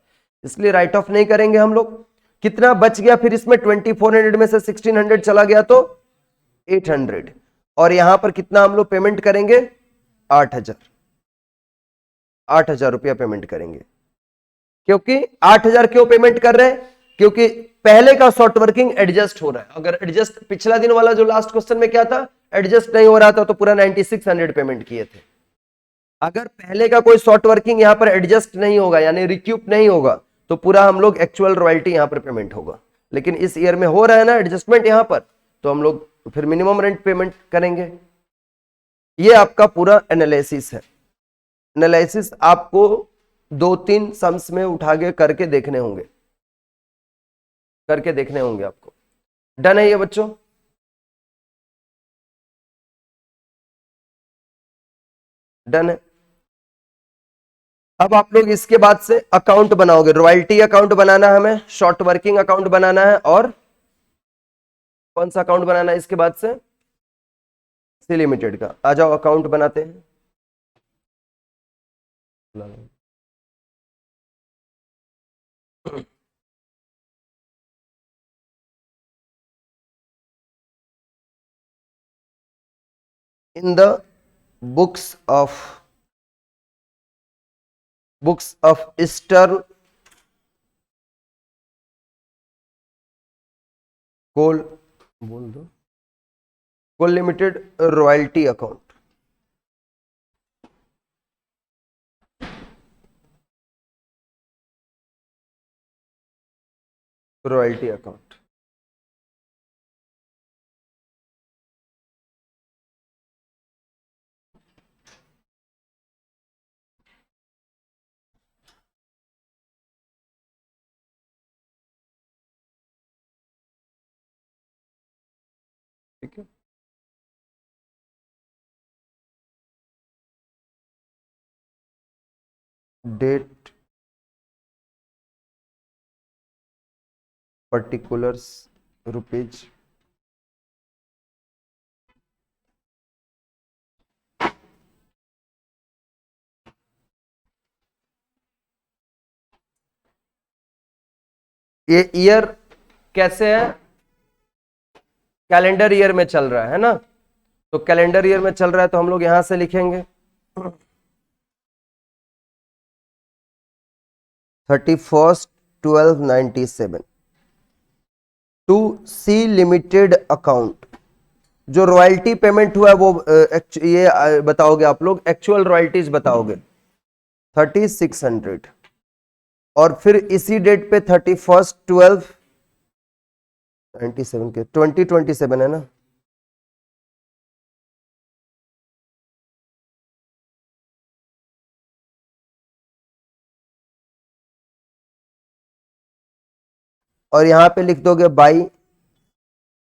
इसलिए राइट ऑफ नहीं करेंगे हम लोग। कितना बच गया फिर इसमें? 2400 में से 1600 चला गया तो 800। और यहां पर कितना हम लोग पेमेंट करेंगे? 8000 रुपया पेमेंट करेंगे। क्योंकि 8000 क्यों पेमेंट कर रहे हैं? क्योंकि पहले का शॉर्ट वर्किंग एडजस्ट हो रहा है। अगर एडजस्ट पिछला दिन वाला जो लास्ट क्वेश्चन में क्या था, एडजस्ट नहीं हो रहा था तो पूरा 9600 पेमेंट किए थे। अगर पहले का कोई शॉर्ट वर्किंग यहां पर एडजस्ट नहीं होगा यानी रिक्यूप नहीं होगा तो पूरा हम लोग एक्चुअल रॉयल्टी यहां पर पेमेंट होगा। लेकिन इस ईयर में हो रहा है ना एडजस्टमेंट यहां पर, तो हम लोग फिर मिनिमम रेंट पेमेंट करेंगे। ये आपका पूरा एनालिसिस है। एनालिसिस आपको 2-3 सम्स में उठा के करके देखने होंगे आपको। डन है ये बच्चों? डन है। अब आप लोग इसके बाद से अकाउंट बनाओगे, रॉयल्टी अकाउंट बनाना है हमें, शॉर्ट वर्किंग अकाउंट बनाना है, और कौन सा अकाउंट बनाना है इसके बाद से, सी लिमिटेड का। आ जाओ अकाउंट बनाते हैं। In the books of eastern coal, बोल दो, coal limited royalty account, royalty account. ठीक है, डेट, पर्टिकुलर्स, रुपीज, ये ईयर कैसे है, कैलेंडर ईयर में चल रहा है ना, तो कैलेंडर ईयर में चल रहा है तो हम लोग यहां से लिखेंगे 31/12/97 टू सी लिमिटेड अकाउंट। जो रॉयल्टी पेमेंट हुआ है वो ये बताओगे आप लोग, एक्चुअल रॉयल्टीज बताओगे 3600, और फिर इसी डेट पे 31/12/97 के 2027 है ना, और यहां पे लिख दोगे बाई,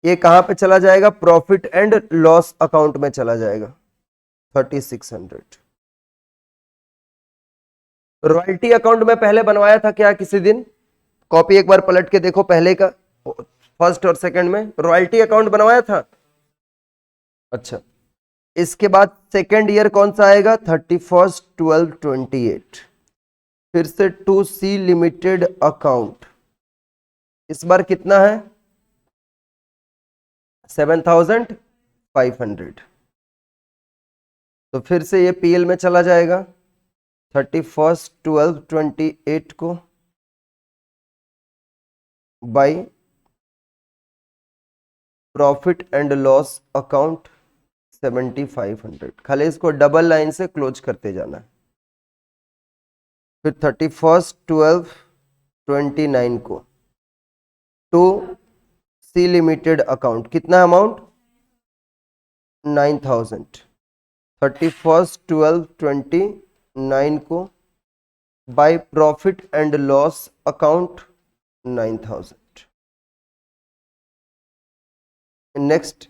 ये कहां पे चला जाएगा, प्रॉफिट एंड लॉस अकाउंट में चला जाएगा 3600। रॉयल्टी अकाउंट में पहले बनवाया था क्या किसी दिन, कॉपी एक बार पलट के देखो पहले का, फर्स्ट और सेकंड में रॉयल्टी अकाउंट बनवाया था। अच्छा, इसके बाद सेकंड ईयर कौन सा आएगा, 31/12/28, फिर से टू सी लिमिटेड अकाउंट, इस बार कितना है 7500, तो फिर से ये पीएल में चला जाएगा 31/12/28 को by profit and loss account 7500, खाली इसको डबल लाइन से क्लोज करते जाना है। फिर 31/12/29 को टू सी लिमिटेड अकाउंट, कितना अमाउंट 9000, 31/12/29 को bye profit and loss account 9000। Next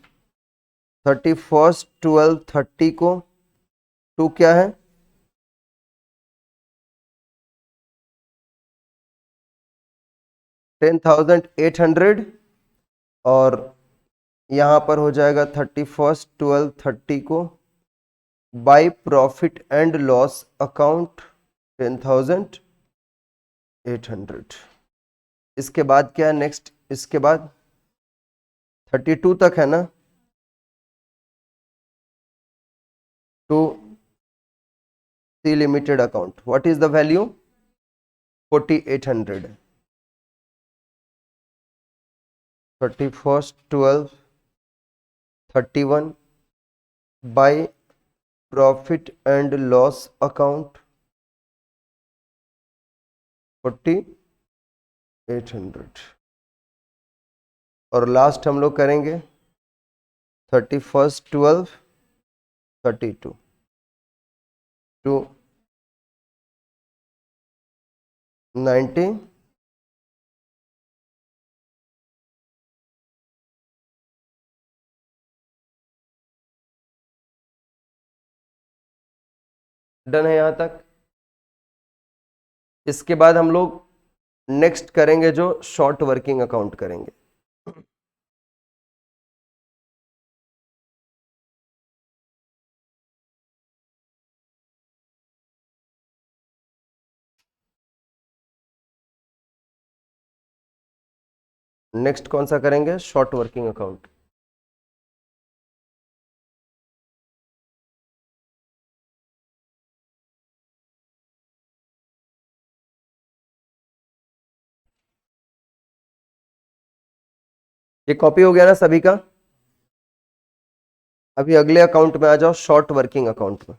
31/12/30 को टू क्या है 10,800, और यहां पर हो जाएगा 31/12/30 को bye profit and loss account 10,800। इसके बाद क्या है नेक्स्ट, इसके बाद 32 तक है ना, to C limited account, what is the value 4800, 31/12/31 by profit and loss account 4800, और लास्ट हम लोग करेंगे 31/12/32 टू 90, डन है यहां तक। इसके बाद हम लोग नेक्स्ट करेंगे जो शॉर्ट वर्किंग अकाउंट करेंगे। नेक्स्ट कौन सा करेंगे? Short working account. ये कॉपी हो गया ना सभी का? अभी अगले अकाउंट में आ जाओ, शॉर्ट वर्किंग अकाउंट में।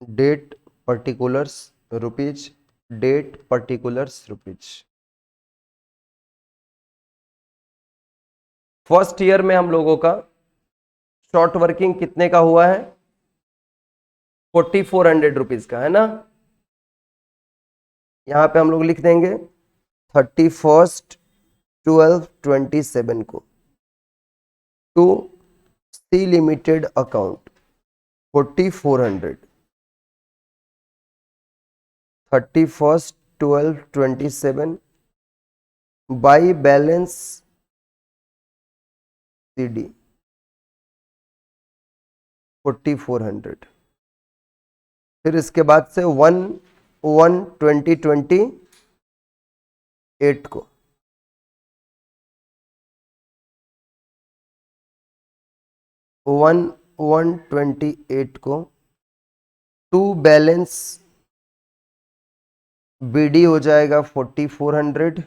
Date particulars rupees, date particulars rupees. First year में हम लोगों का शॉर्ट वर्किंग कितने का हुआ है? 4400 रुपीज का, है ना? यहां पे हम लोग लिख देंगे 31/12/27 को to C limited account 4400, 31/12/27 by balance CD 4400। फिर इसके बाद से 1/1/2028 को 1/1/28 को टू बैलेंस BD हो जाएगा 4400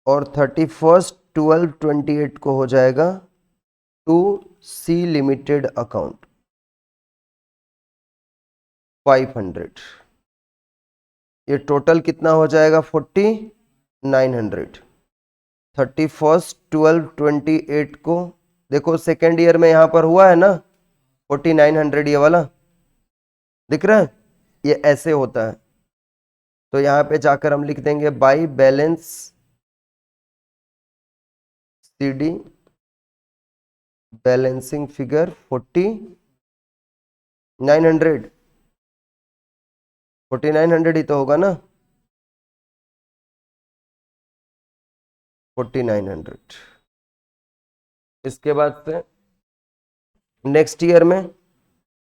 और 31/12/28 को हो जाएगा टू सी लिमिटेड अकाउंट 500। ये टोटल कितना हो जाएगा? 4900। 31/12/28 को देखो सेकेंड ईयर में यहां पर हुआ है ना 4900, ये वाला दिख रहा है? ये ऐसे होता है, तो यहां पे जाकर हम लिख देंगे by balance CD balancing figure 4900। 4900 ही तो होगा ना? 4900। इसके बाद से नेक्स्ट ईयर में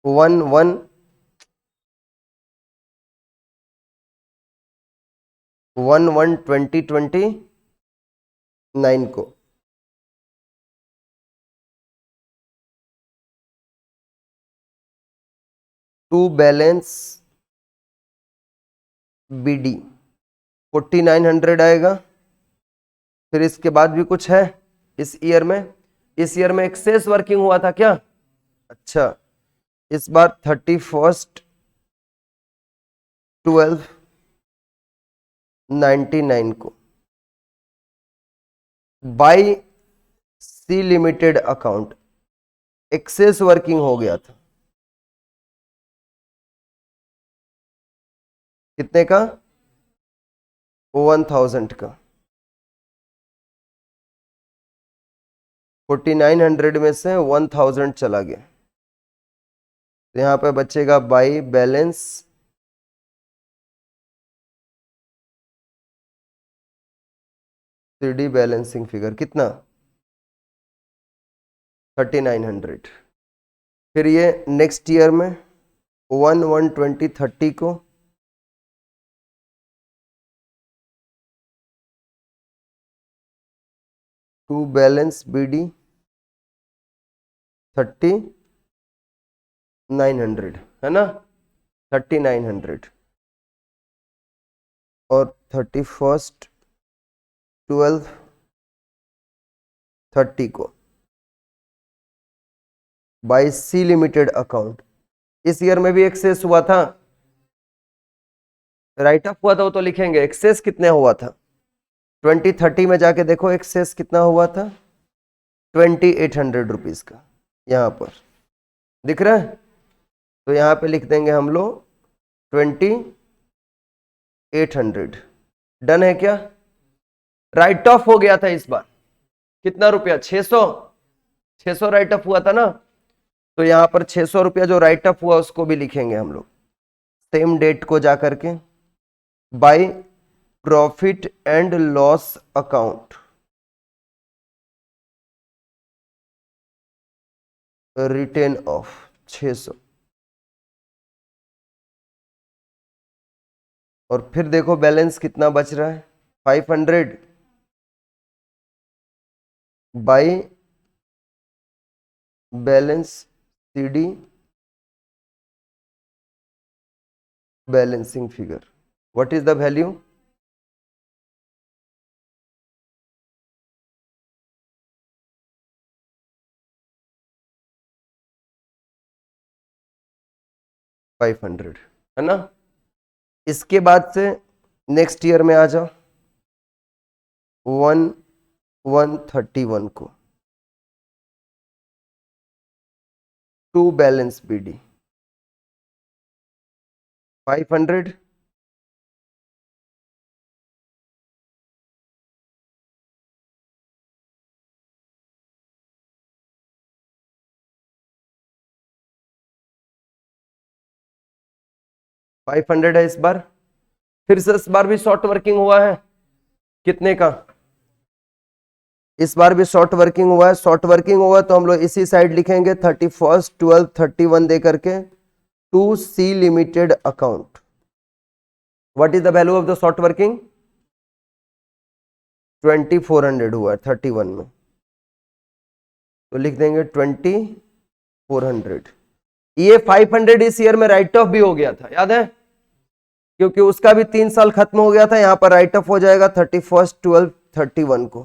1/1/2029 को टू बैलेंस BD 4900 आएगा। फिर इसके बाद भी कुछ है इस ईयर में? इस ईयर में एक्सेस वर्किंग हुआ था क्या? अच्छा, इस बार 31/12/99 को by C limited account excess working हो गया था। कितने का? 1000 का। 4900 में से 1000 चला गया, तो यहां पे बचेगा by balance CD balancing figure कितना? 3900। फिर ये नेक्स्ट ईयर में 1/1/2030 को टू बैलेंस BD 3900, है ना? 3900 और 31/12/30 को बाई सी लिमिटेड अकाउंट। इस ईयर में भी एक्सेस हुआ था, राइट ऑफ हुआ था वो तो लिखेंगे, एक्सेस कितने हुआ था 2030 में जाके देखो एक्सेस कितना हुआ था 2800 रुपीज का, यहाँ पर दिख रहा है। तो यहाँ पे लिख देंगे हम लोग 2800। डन है क्या? राइट ऑफ हो गया था इस बार कितना रुपया 600, 600 राइट ऑफ हुआ था ना, तो यहां पर 600 रुपया जो राइट ऑफ हुआ उसको भी लिखेंगे हम लोग सेम डेट को जाकर के by profit and loss account written off 600। और फिर देखो बैलेंस कितना बच रहा है 500 by balance CD balancing figure. What is the value? $500 है ना। इसके बाद से नेक्स्ट ईयर में आ जाओ 1131 को टू बैलेंस बीडी 500 500 है इस बार। फिर से इस बार भी शॉर्ट वर्किंग हुआ है कितने का? इस बार भी शॉर्ट वर्किंग हुआ है। शॉर्ट वर्किंग हुआ तो हम लोग इसी साइड लिखेंगे 31/12/31 दे करके to C limited account. What is the value of the short working? 2400 हुआ है 31 में, तो लिख देंगे 2400। ये 500 इस ईयर में राइट ऑफ भी हो गया था, याद है, क्योंकि उसका भी 3 साल खत्म हो गया था। यहां पर राइट ऑफ हो जाएगा 31/12/31 को,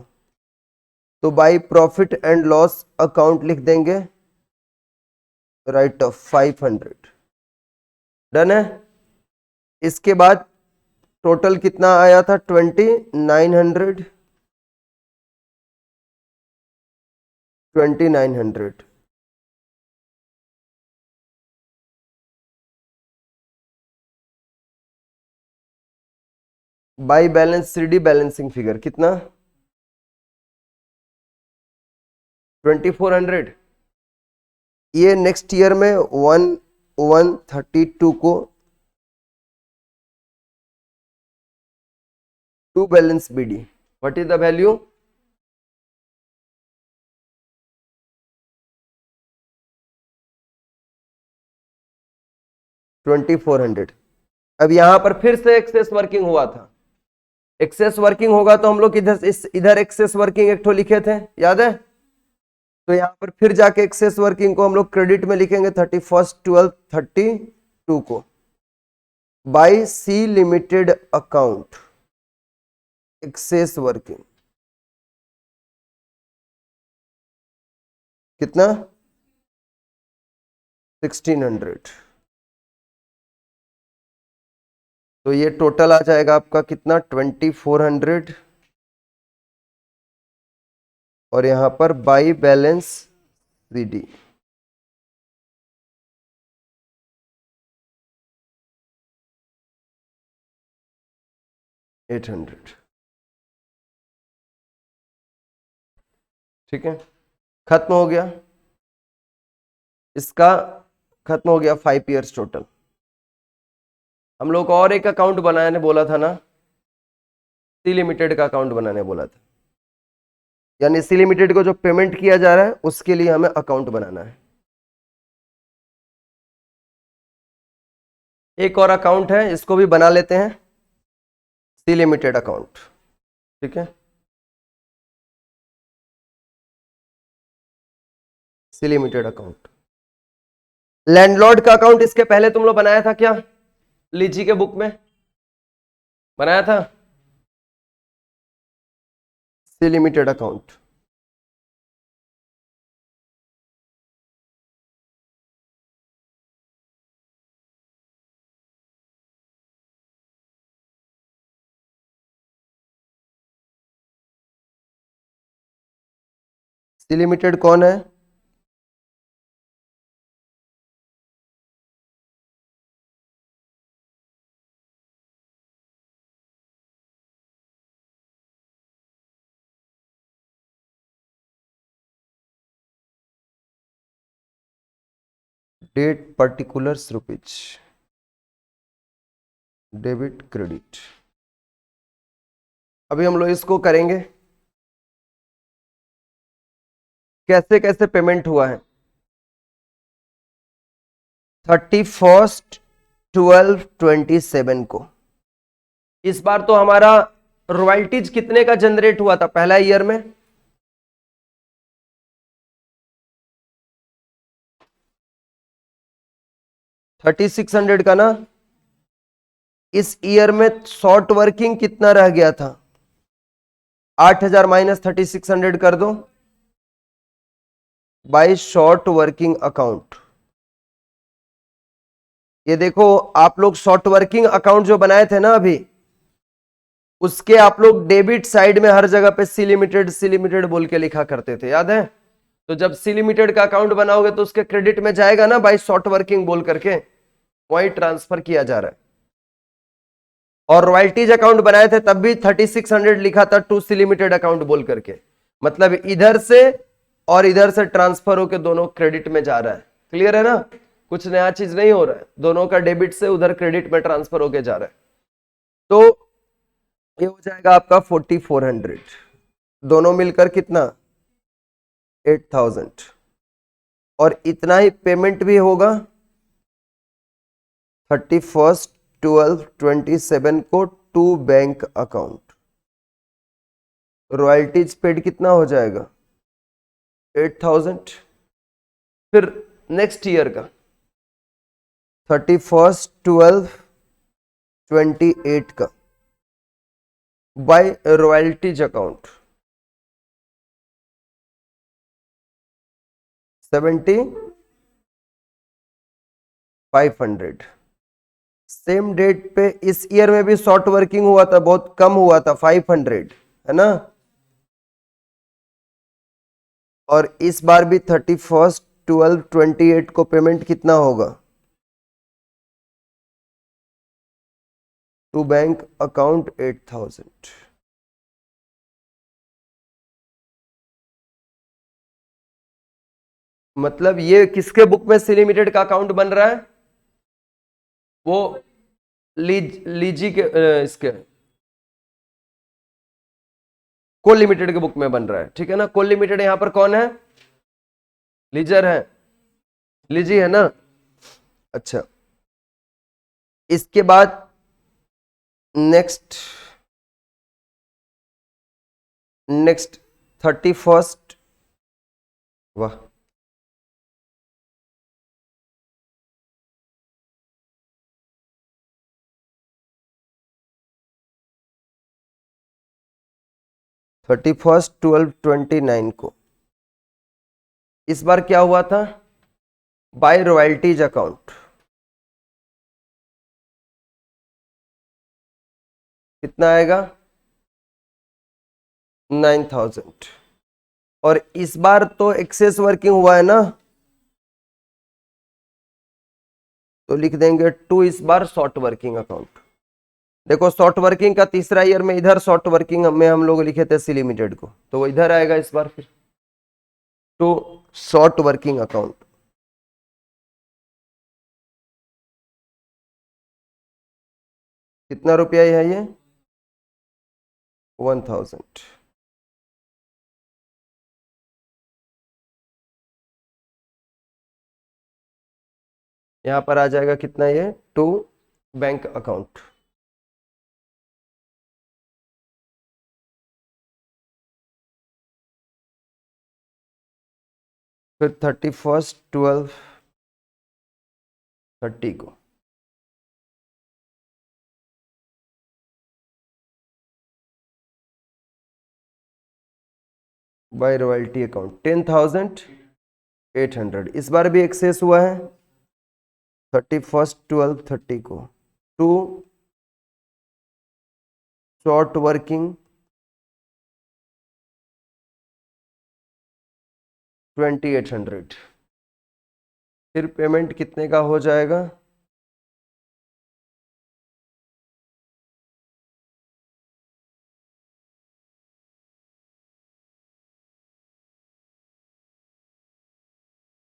तो by profit and loss account लिख देंगे राइट ऑफ 500। डन है। इसके बाद टोटल कितना आया था 2900 2900 by balance CD balancing figure कितना 2400। ये नेक्स्ट ईयर में 1132 को to balance BD. What is the value? $2400। अब यहां पर फिर से एक्सेस वर्किंग हुआ था। एक्सेस वर्किंग होगा तो हम लोग इधर एक्सेस वर्किंग एक ठो लिखे थे, याद है। तो यहां पर फिर जाके एक्सेस वर्किंग को हम लोग क्रेडिट में लिखेंगे 31/12/32 को by C limited account excess working कितना 1600। तो ये टोटल आ जाएगा आपका कितना 2400 और यहां पर बाई बैलेंस सीडी 800। ठीक है, खत्म हो गया इसका, खत्म हो गया 5 ईयर्स टोटल। हम लोग को और एक अकाउंट बनाने बोला था ना, सी लिमिटेड का अकाउंट बनाने बोला था, यानी सी लिमिटेड को जो पेमेंट किया जा रहा है उसके लिए हमें अकाउंट बनाना है। एक और अकाउंट है, इसको भी बना लेते हैं, सी लिमिटेड अकाउंट। ठीक है, सी लिमिटेड अकाउंट। लैंडलॉर्ड का अकाउंट इसके पहले तुम लोग बनाया था क्या? लीजी के बुक में बनाया था C limited account. C limited कौन है? Date particulars rupees, debit credit. अभी हम लोग इसको करेंगे कैसे कैसे पेमेंट हुआ है। 31/12/27 को। इस बार तो हमारा रॉयल्टीज कितने का जनरेट हुआ था पहला ईयर में? 3600 का ना। इस ईयर में शॉर्ट वर्किंग कितना रह गया था? 8000 माइनस 3600 कर दो बाय शॉर्ट वर्किंग अकाउंट। ये देखो, आप लोग शॉर्ट वर्किंग अकाउंट जो बनाए थे ना अभी, उसके आप लोग डेबिट साइड में हर जगह पे सी लिमिटेड बोल के लिखा करते थे, याद है? तो जब सी लिमिटेड का अकाउंट बनाओगे तो उसके क्रेडिट में जाएगा ना बाय शॉर्ट वर्किंग बोल करके, वही ट्रांसफर किया जा रहा है। और रॉयल्टीज अकाउंट बनाए थे तब भी 3600 लिखा था टू सी लिमिटेड अकाउंट बोल करके, मतलब इधर से और इधर से ट्रांसफर होकर दोनों क्रेडिट में जा रहा है। क्लियर है ना? कुछ नया चीज नहीं हो रहा है, दोनों का डेबिट से उधर क्रेडिट में ट्रांसफर होके जा रहा है। तो ये हो जाएगा आपका 4400, दोनों मिलकर कितना? 8000। और इतना ही पेमेंट भी होगा 31/12/27 को to bank account. Royalties paid कितना हो जाएगा? 8000। फिर नेक्स्ट ईयर का 31/12/28 का by royalties account 7500। Same date पे इस ईयर में भी शॉर्ट वर्किंग हुआ था, बहुत कम हुआ था, 500, है ना? और इस बार भी 31/12/28 को पेमेंट कितना होगा? To bank account 8000। मतलब ये किसके बुक में सी लिमिटेड का अकाउंट बन रहा है? वो लीजी के इसके कोल लिमिटेड के बुक में बन रहा है, ठीक है ना? कोल लिमिटेड यहां पर कौन है? लीजर है, लीजी है ना? अच्छा, इसके बाद नेक्स्ट नेक्स्ट 31st, वाह, थर्टी फर्स्ट 12/29 को इस बार क्या हुआ था? बाय रॉयल्टीज अकाउंट कितना आएगा? 9000। और इस बार तो एक्सेस वर्किंग हुआ है ना, तो लिख देंगे टू इस बार शॉर्ट वर्किंग अकाउंट। देखो, शॉर्ट वर्किंग का तीसरा ईयर में इधर शॉर्ट वर्किंग में हम लोग लिखे थे सी लिमिटेड को, तो वो इधर आएगा इस बार फिर टू शॉर्ट वर्किंग अकाउंट। कितना रुपया है ये? 1000। यहां पर आ जाएगा कितना ये? To bank account. फिर 31/12/30 को बाय रॉयल्टी अकाउंट 10,800। इस बार भी एक्सेस हुआ है 31/12/30 को टू शॉर्ट वर्किंग 2800। फिर पेमेंट कितने का हो जाएगा?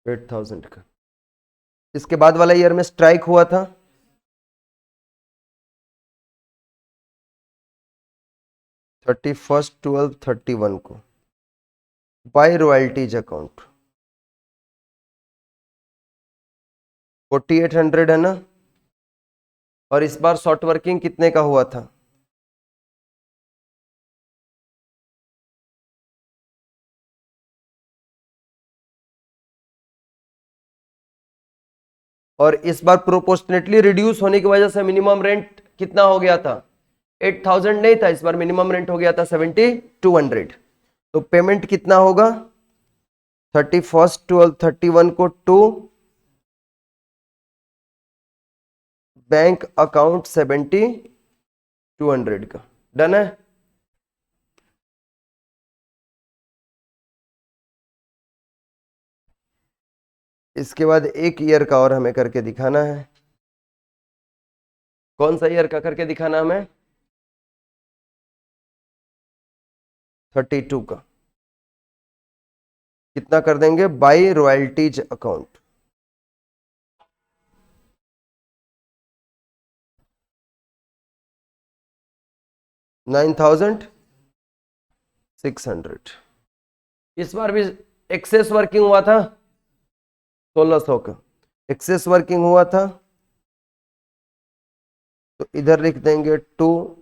$8,000 का। इसके बाद वाला ईयर में स्ट्राइक हुआ था 31/12/31 को बाय रॉयल्टीज अकाउंट 4800 है ना। और इस बार शॉर्ट वर्किंग कितने का हुआ था? और इस बार प्रोपोर्शनेटली रिड्यूस होने की वजह से मिनिमम रेंट कितना हो गया था? 8000 नहीं था, इस बार मिनिमम रेंट हो गया था 7200। तो पेमेंट कितना होगा? 31/12/31 को टू बैंक अकाउंट 7200 का। डन है। इसके बाद एक ईयर का और हमें करके दिखाना है। कौन सा ईयर का करके दिखाना हमें? 32 का। कितना कर देंगे? By royalties account 9600। इस बार भी एक्सेस वर्किंग हुआ था 1600 का। एक्सेस वर्किंग हुआ था तो इधर लिख देंगे to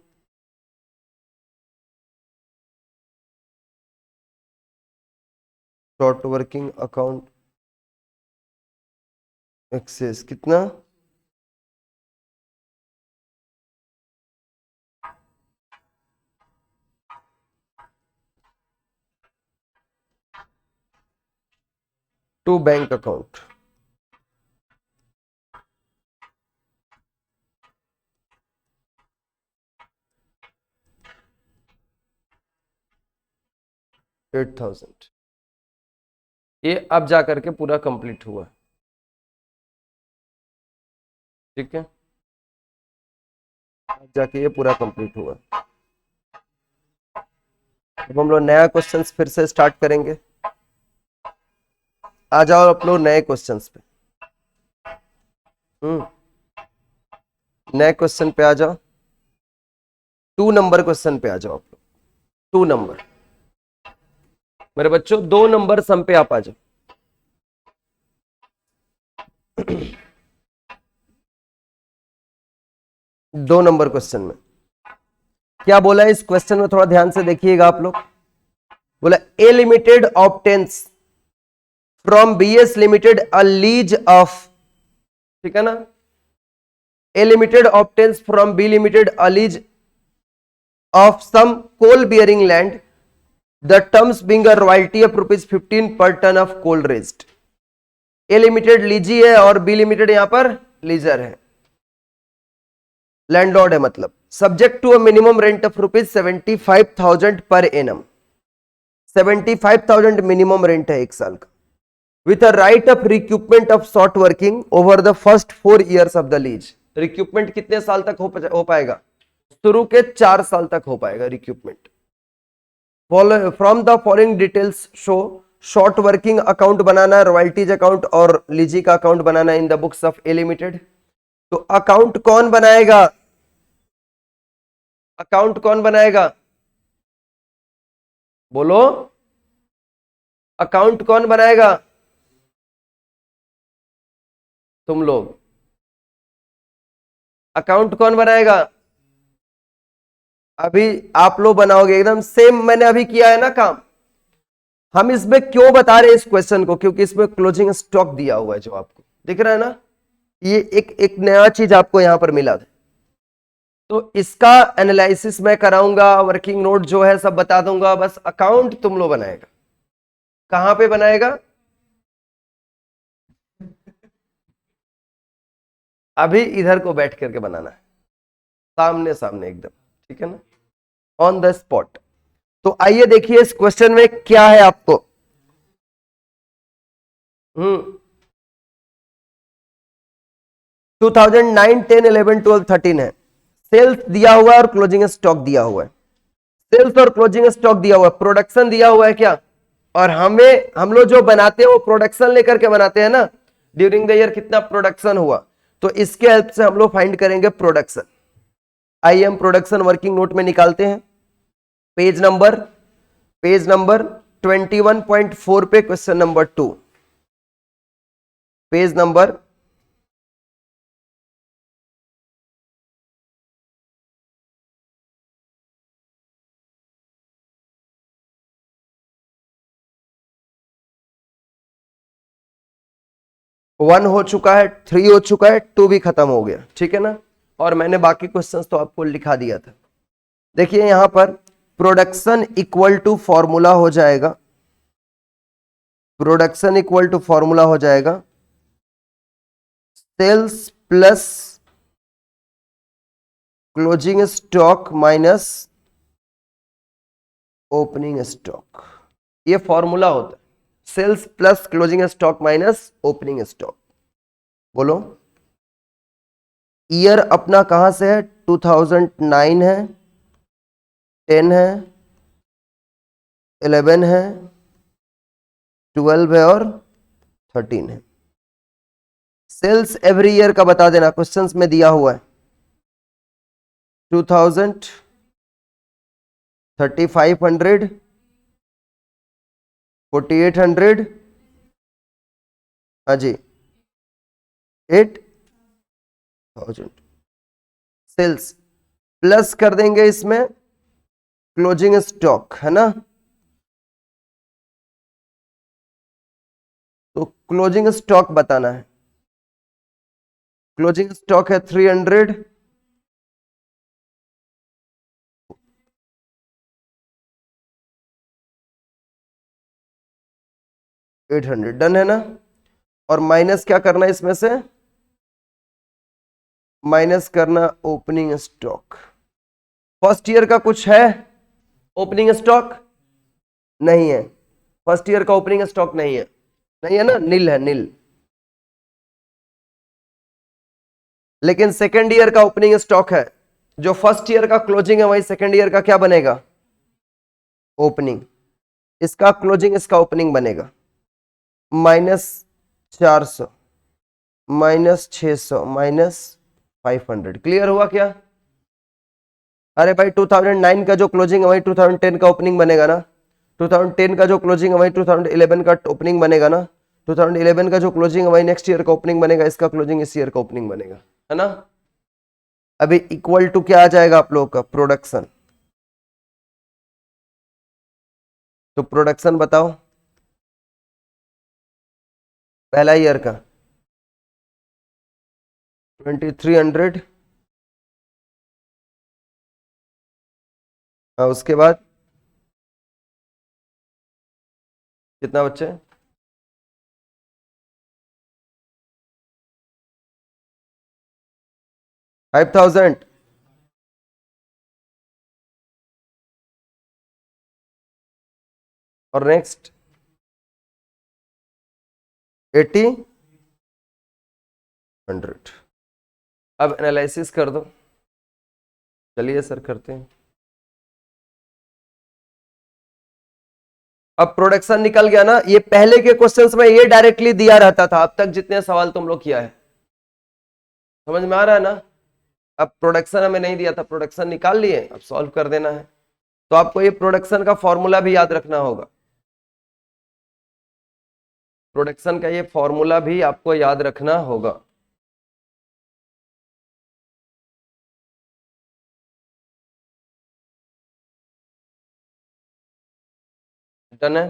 short working account excess कितना? To bank account. $8,000। ये अब जा करके पूरा कंप्लीट हुआ। ठीक है, अब जाके ये पूरा कंप्लीट हुआ। अब हम लोग नया क्वेश्चंस फिर से स्टार्ट करेंगे। आ जाओ आप लोग नए क्वेश्चंस पे। नए क्वेश्चन पे आ जाओ। 2 नंबर क्वेश्चन पे आ जाओ आप लोग। 2 नंबर मेरे बच्चों, 2 नंबर सम पे आप आ जाओ। दो नंबर क्वेश्चन में क्या बोला है? इस क्वेश्चन में थोड़ा ध्यान से देखिएगा आप लोग। बोला A limited obtains from BS limited a lease of, ठीक है ना, A limited obtains from B limited a lease of some coal bearing land, the terms being a royalty of ₹15 per ton of coal raised. A limited lessee है और B limited यहां पर leisure है, landlord है मतलब। Subject to a minimum rent of ₹75,000 per annum. 75,000 minimum rent है एक साल का, with a right of रिक्यूपमेंट of short working over the first 4 years of the lease. रिक्यूपमेंट कितने साल तक हो पाएगा? शुरू के 4 साल तक हो पाएगा रिक्यूपमेंट। From the following details show, short working account banana, royalties account और लीजी का account banana in the books of A limited. तो अकाउंट कौन बनाएगा? अकाउंट कौन बनाएगा? बोलो, अकाउंट कौन बनाएगा? तुम लोग। अकाउंट कौन बनाएगा? अभी आप लोग बनाओगे, एकदम सेम मैंने अभी किया है ना काम। हम इसमें क्यों बता रहे हैं इस क्वेश्चन को? क्योंकि इसमें क्लोजिंग स्टॉक दिया हुआ है, जो आपको दिख रहा है ना, ये एक नया चीज आपको यहां पर मिला है। तो इसका एनालिसिस मैं कराऊंगा, वर्किंग नोट जो है सब बता दूंगा, बस अकाउंट तुम लोग बनाएगा। कहां पे बनाएगा? अभी इधर को बैठ करके बनाना है, सामने सामने एकदम, ठीक है ना, ऑन द स्पॉट। तो आइए देखिए इस क्वेश्चन में क्या है आपको। हम्म 2009, 10, 11, 12, 13 है। सेल्स दिया हुआ है और क्लोजिंग स्टॉक दिया हुआ है। सेल्स और क्लोजिंग स्टॉक दिया हुआ है, प्रोडक्शन दिया हुआ है क्या, और हम लोग जो बनाते हैं वो प्रोडक्शन लेकर के बनाते हैं ना, ड्यूरिंग द ईयर कितना प्रोडक्शन हुआ, तो इसके हेल्प से हम लोग फाइंड करेंगे प्रोडक्शन। आइए हम प्रोडक्शन वर्किंग नोट में निकालते हैं। पेज नंबर 21.4 पे क्वेश्चन नंबर 2, पेज नंबर 1 हो चुका है, 3 हो चुका है, 2 भी खत्म हो गया, ठीक है ना। और मैंने बाकी क्वेश्चंस तो आपको लिखा दिया था। देखिए यहां पर प्रोडक्शन इक्वल टू फॉर्मूला हो जाएगा, प्रोडक्शन इक्वल टू फॉर्मूला हो जाएगा sales plus closing stock minus opening stock. ये फॉर्मूला होता है, sales plus closing stock minus opening stock. बोलो, ईयर अपना कहां से है, 2009 है, 10 है, 11 है, 12 है और 13 है। सेल्स एवरी ईयर का बता देना, क्वेश्चंस में दिया हुआ है 2000, 3500, 4800, हाँ जी 8000। सेल्स प्लस कर देंगे इसमें क्लोजिंग स्टॉक, है ना, तो क्लोजिंग स्टॉक बताना है। क्लोजिंग स्टॉक है 300, 800, डन है ना। और माइनस क्या करना है इसमें से, माइनस करना ओपनिंग स्टॉक। फर्स्ट ईयर का कुछ है ओपनिंग स्टॉक, नहीं है, फर्स्ट ईयर का ओपनिंग स्टॉक नहीं है, नहीं है ना, नील है, नील। लेकिन सेकेंड ईयर का ओपनिंग स्टॉक है, जो फर्स्ट ईयर का क्लोजिंग है वही सेकेंड ईयर का क्या बनेगा, ओपनिंग। इसका क्लोजिंग इसका ओपनिंग बनेगा, -400, -600, -500। क्लियर हुआ क्या। अरे भाई 2009 का जो क्लोजिंग है वही 2010 का ओपनिंग बनेगा ना, 2010 का जो क्लोजिंग है वही 2011 का ओपनिंग बनेगा ना, 2011 का जो क्लोजिंग है वही नेक्स्ट ईयर का ओपनिंग बनेगा, इसका क्लोजिंग इस ईयर का ओपनिंग बनेगा, है ना। अभी इक्वल टू क्या आ जाएगा आप लोगों का, प्रोडक्शन। तो प्रोडक्शन बताओ पहला ईयर का 2300, उसके बाद कितना बच्चे, 5000। और नेक्स्ट 80, 100। अब एनालिसिस कर दो, चलिए सर करते हैं। अब प्रोडक्शन निकल गया ना, ये पहले के क्वेश्चंस में ये डायरेक्टली दिया रहता था, अब तक जितने सवाल तुम लोग किया है, समझ में आ रहा है ना। अब प्रोडक्शन हमें नहीं दिया था, प्रोडक्शन निकाल लिए, अब सॉल्व कर देना है। तो आपको ये प्रोडक्शन का फॉर्मूला भी याद रखना होगा, प्रोडक्शन का ये फॉर्मूला भी आपको याद रखना होगा। डन है।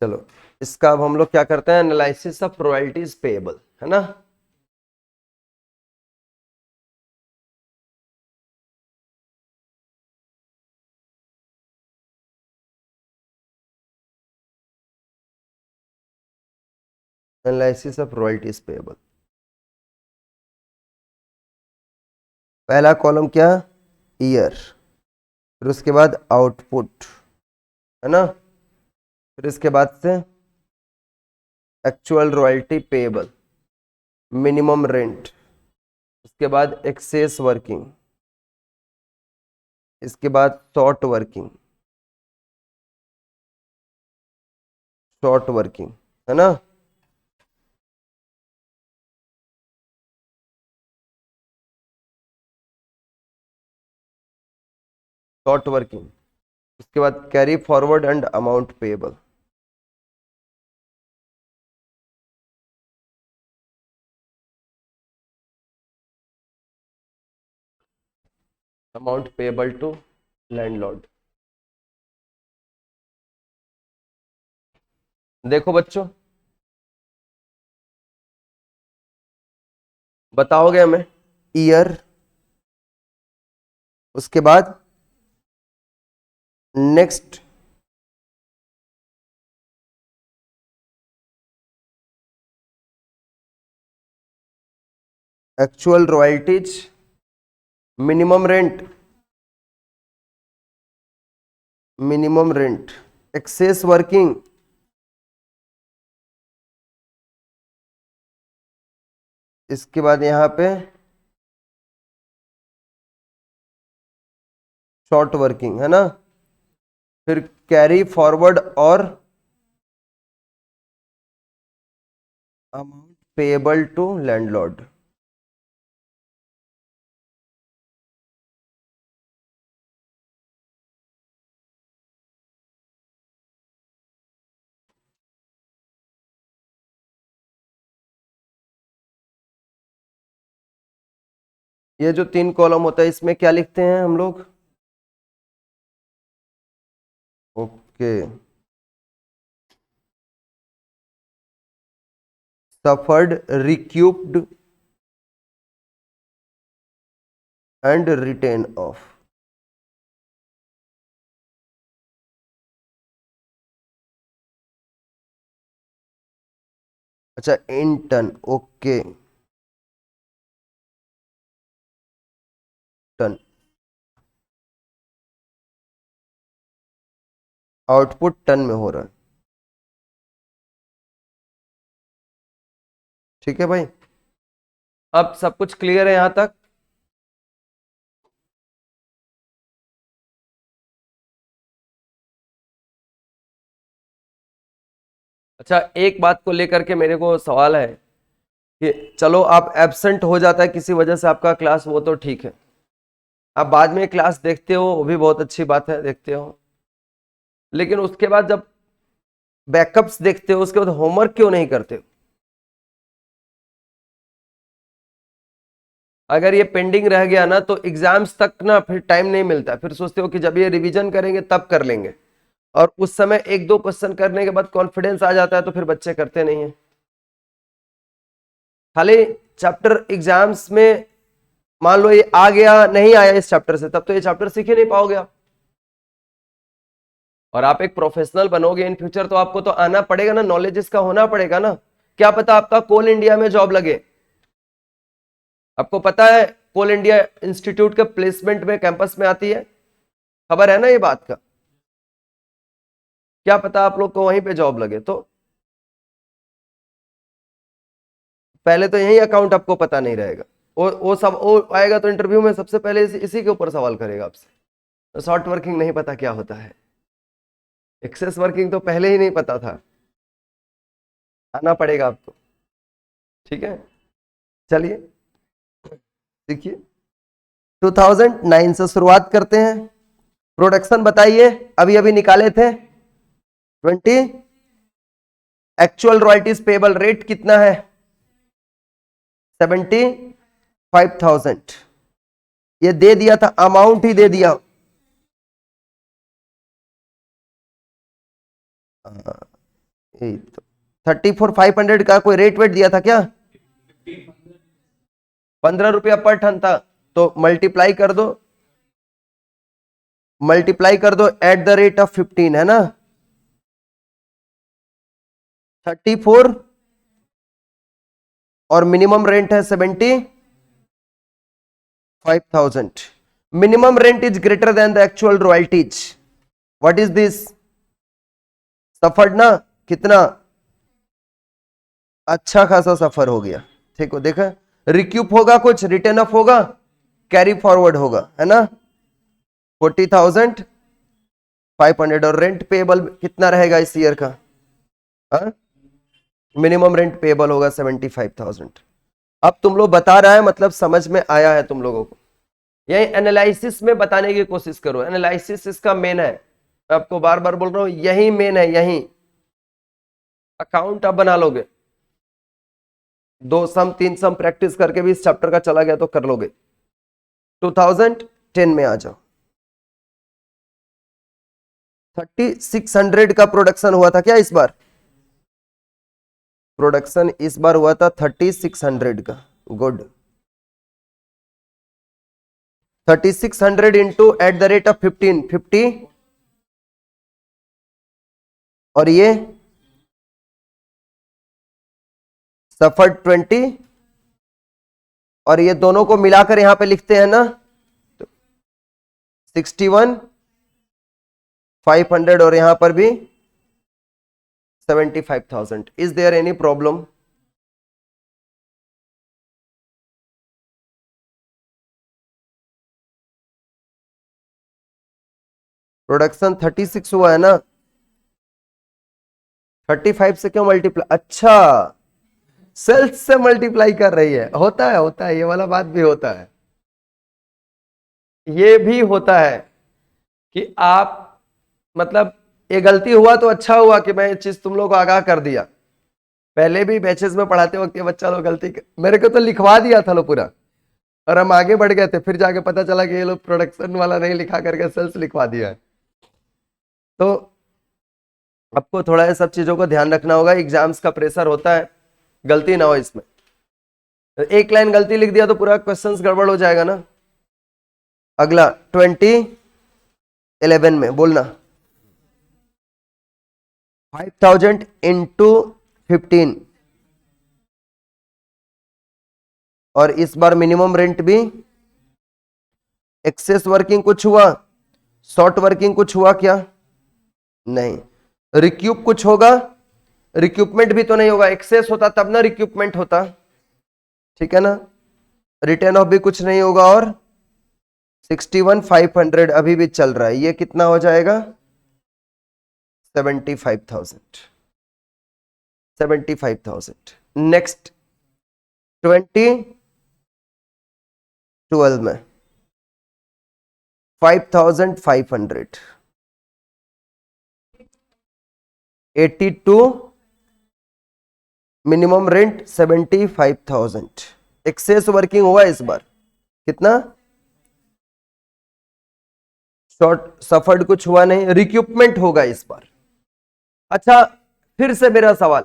चलो इसका अब हम लोग क्या करते हैं, एनालिसिस ऑफ रॉयल्टीज पेएबल, है ना। Analysis of royalties payable. पहला कॉलम क्या, ईयर, फिर उसके बाद आउटपुट, है ना, फिर इसके बाद से actual royalty payable, minimum rent, उसके बाद एक्सेस वर्किंग, इसके बाद शॉर्ट वर्किंग, शॉर्ट वर्किंग, है ना। शॉर्ट वर्किंग, उसके बाद carry forward and amount payable. Amount payable to landlord. देखो बच्चों, बताओगे हमें ईयर, उसके बाद next actual royalties, minimum rent, minimum rent, excess working, इसके बाद यहां पे शॉर्ट वर्किंग, है ना, फिर कैरी फॉरवर्ड और अमाउंट पेएबल टू लैंडलॉर्ड। ये जो 3 कॉलम होता है इसमें क्या लिखते हैं हम लोग, okay, suffered, recouped and written off. अच्छा, in ton, okay, ton, output ton में हो रहा है, ठीक है भाई। अब सब कुछ क्लियर है यहां तक। अच्छा, एक बात को लेकर के मेरे को सवाल है कि चलो आप एब्सेंट हो जाता है किसी वजह से आपका क्लास, वो तो ठीक है, आप बाद में क्लास देखते हो वो भी बहुत अच्छी बात है, देखते हो, लेकिन उसके बाद जब बैकअप्स देखते हो उसके बाद होमवर्क क्यों नहीं करते हो? अगर ये पेंडिंग रह गया ना तो एग्जाम्स तक ना फिर टाइम नहीं मिलता, फिर सोचते हो कि जब ये रिवीजन करेंगे तब कर लेंगे, और उस समय एक दो क्वेश्चन करने के बाद कॉन्फिडेंस आ जाता है तो फिर बच्चे करते नहीं है। खाली चैप्टर एग्जाम्स में मान लो ये आ गया नहीं आया इस चैप्टर से, तब तो ये चैप्टर सीख ही नहीं पाओगे आप, और आप एक प्रोफेशनल बनोगे इन फ्यूचर तो आपको तो आना पड़ेगा ना, नॉलेज इसका होना पड़ेगा ना। क्या पता आपका कोल इंडिया में जॉब लगे, आपको पता है कोल इंडिया इंस्टीट्यूट के प्लेसमेंट में कैंपस में आती है, खबर है ना ये बात का, क्या पता आप लोग को वहीं पे जॉब लगे। तो पहले तो यही अकाउंट आपको पता नहीं रहेगा, वो सब वो आएगा तो इंटरव्यू में सबसे पहले इसी के ऊपर सवाल करेगा आपसे, तो शॉर्ट वर्किंग नहीं पता क्या होता है, एक्सेस वर्किंग तो पहले ही नहीं पता था, आना पड़ेगा आपको, ठीक है। चलिए देखिए, 2009 से शुरुआत करते हैं। प्रोडक्शन बताइए, अभी अभी निकाले थे 20, एक्चुअल रॉयल्टीज पेबल रेट कितना है, 75,000, ये दे दिया था, अमाउंट ही दे दिया, तो 34,500 का कोई रेट वेट दिया था क्या, 15 रुपया पर टन था, तो मल्टीप्लाई कर दो एट द रेट ऑफ 15, है ना, 34 और मिनिमम रेंट है 70, 5,000. Minimum rent is greater than the actual royalties. What is this? सफर ना कितना अच्छा खासा सफर हो गया, ठीक हो, देखा, रिक्यूप होगा, कुछ रिटर्न ऑफ होगा, कैरी फॉरवर्ड होगा, है ना, 40,500 और रेंट पेबल कितना रहेगा इस ईयर का, मिनिमम रेंट पेबल होगा 75,000. अब तुम लोग बता रहा है मतलब समझ में आया है तुम लोगों को, यही एनालिसिस में बताने की कोशिश करो, एनालिसिस इसका मेन है, मैं आपको बार बार बोल रहा हूं यही मेन है, यही अकाउंट आप बना लोगे, 2 सम 3 सम प्रैक्टिस करके भी इस चैप्टर का चला गया तो कर लोगे. 2010 में आ जाओ, 3600 का प्रोडक्शन हुआ था क्या इस बार, प्रोडक्शन इस बार हुआ था 3600 का, good, 3600 into at the rate of 50 और ये सफर 20 और ये दोनों को मिलाकर यहां पे लिखते हैं ना 61,500 और यहां पर भी 75,000. Is there any problem? Production 36 हुआ है ना, 35 से क्यों मल्टीप्लाई, अच्छा सेल्स से मल्टीप्लाई कर रही है, होता है ये वाला बात भी होता है, ये भी होता है कि आप मतलब ये गलती हुआ तो अच्छा हुआ कि मैं ये चीज तुम लोग को आगाह कर दिया, पहले भी बैचेस में पढ़ाते वक्त ये बच्चा लोग गलती मेरे को तो लिखवा दिया था लो पूरा और हम आगे बढ़ गए थे, फिर जाके पता चला कि ये लोग प्रोडक्शन वाला नहीं लिखा करके सेल्स लिखवा दिया है. तो आपको थोड़ा ये सब चीजों को ध्यान रखना होगा, एग्जाम्स का प्रेशर होता है, गलती ना हो इसमें, एक लाइन गलती लिख दिया तो पूरा क्वेश्चंस गड़बड़ हो जाएगा ना. अगला 2011 में बोलना 5,000 इंटू 15 और इस बार मिनिमम रेंट भी, एक्सेस वर्किंग कुछ हुआ, शॉर्ट वर्किंग कुछ हुआ क्या, नहीं, रिक्यूप कुछ होगा, रिक्यूपमेंट भी तो नहीं होगा, एक्सेस होता तब ना रिक्यूपमेंट होता, ठीक है ना, रिटर्न ऑफ भी कुछ नहीं होगा और 61,500 अभी भी चल रहा है, ये कितना हो जाएगा 75,000. नेक्स्ट 2012 में 5,500, 82 मिनिमम रेंट 75,000, एक्सेस वर्किंग हुआ इस बार कितना, शॉर्ट सफर्ड कुछ हुआ नहीं, रिक्यूपमेंट होगा इस बार. अच्छा फिर से मेरा सवाल,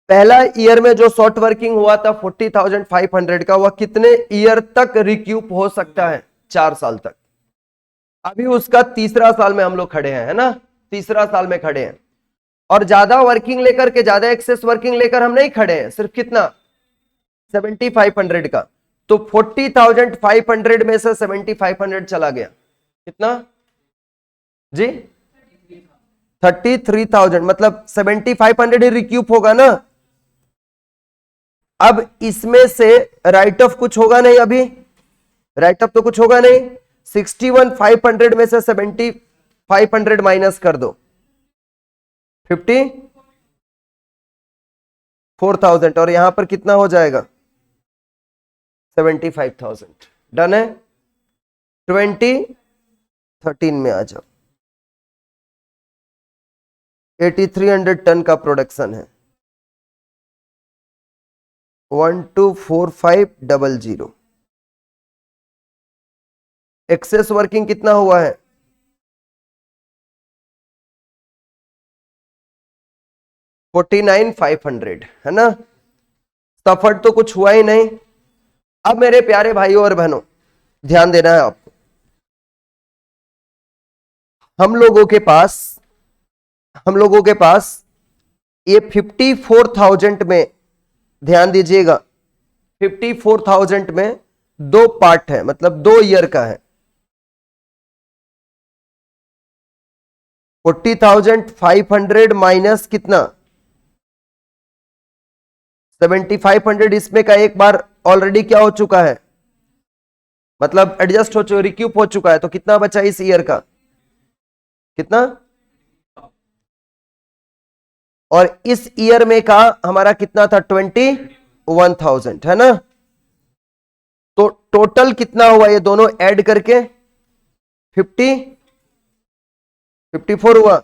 पहला ईयर में जो शॉर्ट वर्किंग हुआ था 40,500 का, वह कितने ईयर तक रिक्यूप हो सकता है, 4 साल तक. अभी उसका तीसरा साल में हम लोग खड़े हैं, है ना, तीसरा साल में खड़े हैं और ज्यादा वर्किंग लेकर के, ज्यादा एक्सेस वर्किंग लेकर हम नहीं खड़े हैं, सिर्फ कितना 7500 का, तो 40,500 में से 7500 चला गया, कितना जी 33,000, मतलब 7500 ही रिक्यूप होगा ना. अब इसमें से राइट ऑफ कुछ होगा नहीं, अभी राइट ऑफ तो कुछ होगा नहीं, 61,500 में से 7500 माइनस कर दो, 54,000 और यहां पर कितना हो जाएगा 75,000. डन है. 2013 में आ जाओ, 8300 टन का प्रोडक्शन है, 124500, एक्सेस वर्किंग कितना हुआ है 49,500, है ना, सफर तो कुछ हुआ ही नहीं. अब मेरे प्यारे भाइयों और बहनों ध्यान देना है आपको, हम लोगों के पास ये 54,000 में, ध्यान दीजिएगा 54,000 में दो पार्ट है, मतलब 2 ईयर का है। 40,500 माइनस कितना 7,500, इसमें का एक बार ऑलरेडी क्या हो चुका है, मतलब एडजस्ट हो चुका, रिक्यूप हो चुका है, तो कितना बचा इस ईयर का, कितना, और इस ईयर में का हमारा कितना था 21,000 है ना। तो टोटल कितना हुआ ये दोनों ऐड करके 54 हुआ,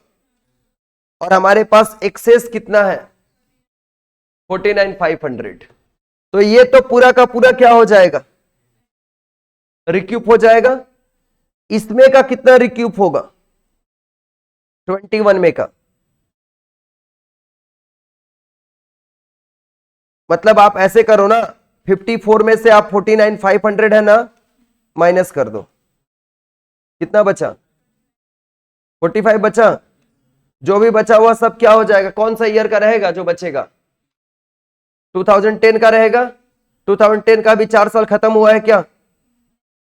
और हमारे पास एक्सेस कितना है 49,500। तो ये तो पूरा का पूरा क्या हो जाएगा, रिक्यूप हो जाएगा। इसमें का कितना रिक्यूप होगा 21 में का, मतलब आप ऐसे करो ना, 54 में से आप 49,500 है ना माइनस कर दो, कितना बचा 45 बचा। जो भी बचा हुआ सब क्या हो जाएगा, कौन सा ईयर का रहेगा जो बचेगा 2010 का रहेगा। 2010 का भी 4 साल खत्म हुआ है क्या,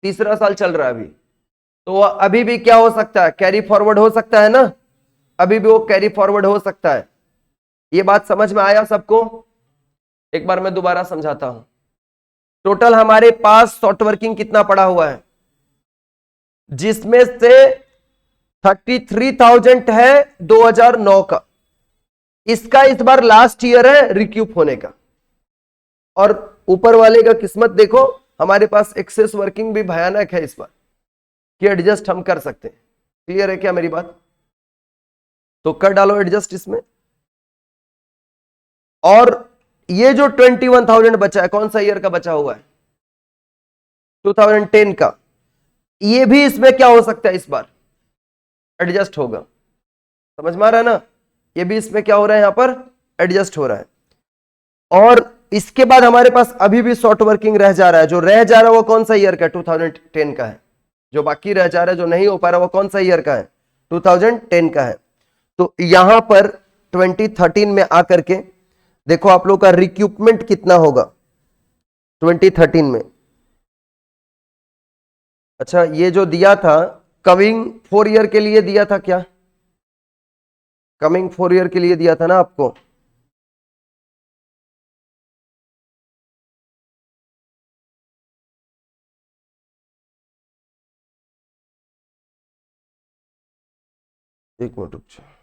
तीसरा साल चल रहा है अभी, तो अभी भी क्या हो सकता है, कैरी फॉरवर्ड हो सकता है ना, अभी भी वो कैरी फॉरवर्ड हो सकता है। ये बात समझ में आया सबको, एक बार मैं दोबारा समझाता हूं। टोटल हमारे पास शॉर्ट वर्किंग कितना पड़ा हुआ है, जिसमें से 33,000 है 2009 का, इसका इस बार लास्ट ईयर है रिक्यूप होने का। और ऊपर वाले का किस्मत देखो, हमारे पास एक्सेस वर्किंग भी भयानक है इस बार, कि एडजस्ट हम कर सकते हैं। क्लियर है क्या मेरी बात, तो कर डालो एडजस्ट इसमें। और ये जो 21,000 बचा है, कौन सा ईयर का बचा हुआ है 2010 का, ये भी इसमें क्या हो सकता है इस बार एडजस्ट होगा। समझ में आ रहा है ना, ये भी इसमें क्या हो रहा है, यहां पर एडजस्ट हो रहा है। और इसके बाद हमारे पास अभी भी शॉर्ट वर्किंग रह जा रहा है, जो रह जा रहा है वो कौन सा ईयर का 2010 का है, जो बाकी रह जा रहा है जो नहीं हो पा रहा वो कौन सा ईयर का है 2010 का है। तो यहां पर 2013 में आकर के देखो आप लोग का रिक्यूपमेंट कितना होगा 2013 में। अच्छा, ये जो दिया था कमिंग 4 ईयर के लिए दिया था क्या, कमिंग 4 ईयर के लिए दिया था ना आपको, एक मिनट रुक जाओ।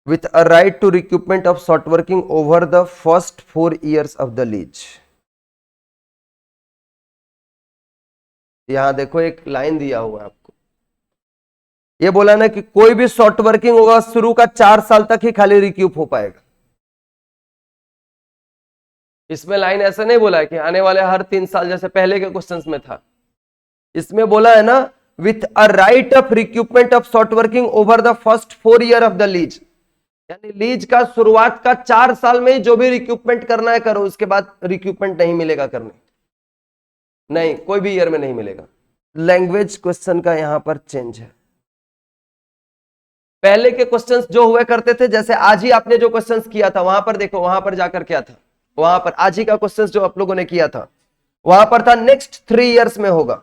With a right to recoupment of short working over the first 4 years of the lease। यहां देखो एक लाइन दिया हुआ है आपको, ये बोला ना कि कोई भी शॉर्ट वर्किंग होगा शुरू का 4 साल तक ही खाली रिक्यूप हो पाएगा। इसमें लाइन ऐसा नहीं बोला है कि आने वाले हर 3 साल जैसे पहले के क्वेश्चंस में था, इसमें बोला है ना with a right of रिक्यूपमेंट of short working over the first 4 year of the lease, यानी लीज का शुरुआत का 4 साल में जो भी रिक्यूपमेंट करना है करो, उसके बाद रिक्यूपमेंट नहीं मिलेगा करने, नहीं कोई भी ईयर में नहीं मिलेगा। लैंग्वेज क्वेश्चन का यहां पर चेंज है। पहले के क्वेश्चंस जो हुए करते थे, जैसे आज ही आपने जो क्वेश्चंस किया था वहां पर देखो, वहां पर जाकर क्या था, वहां पर आज ही का क्वेश्चंस जो आप लोगों ने किया था वहां पर था नेक्स्ट 3 इयर्स में होगा,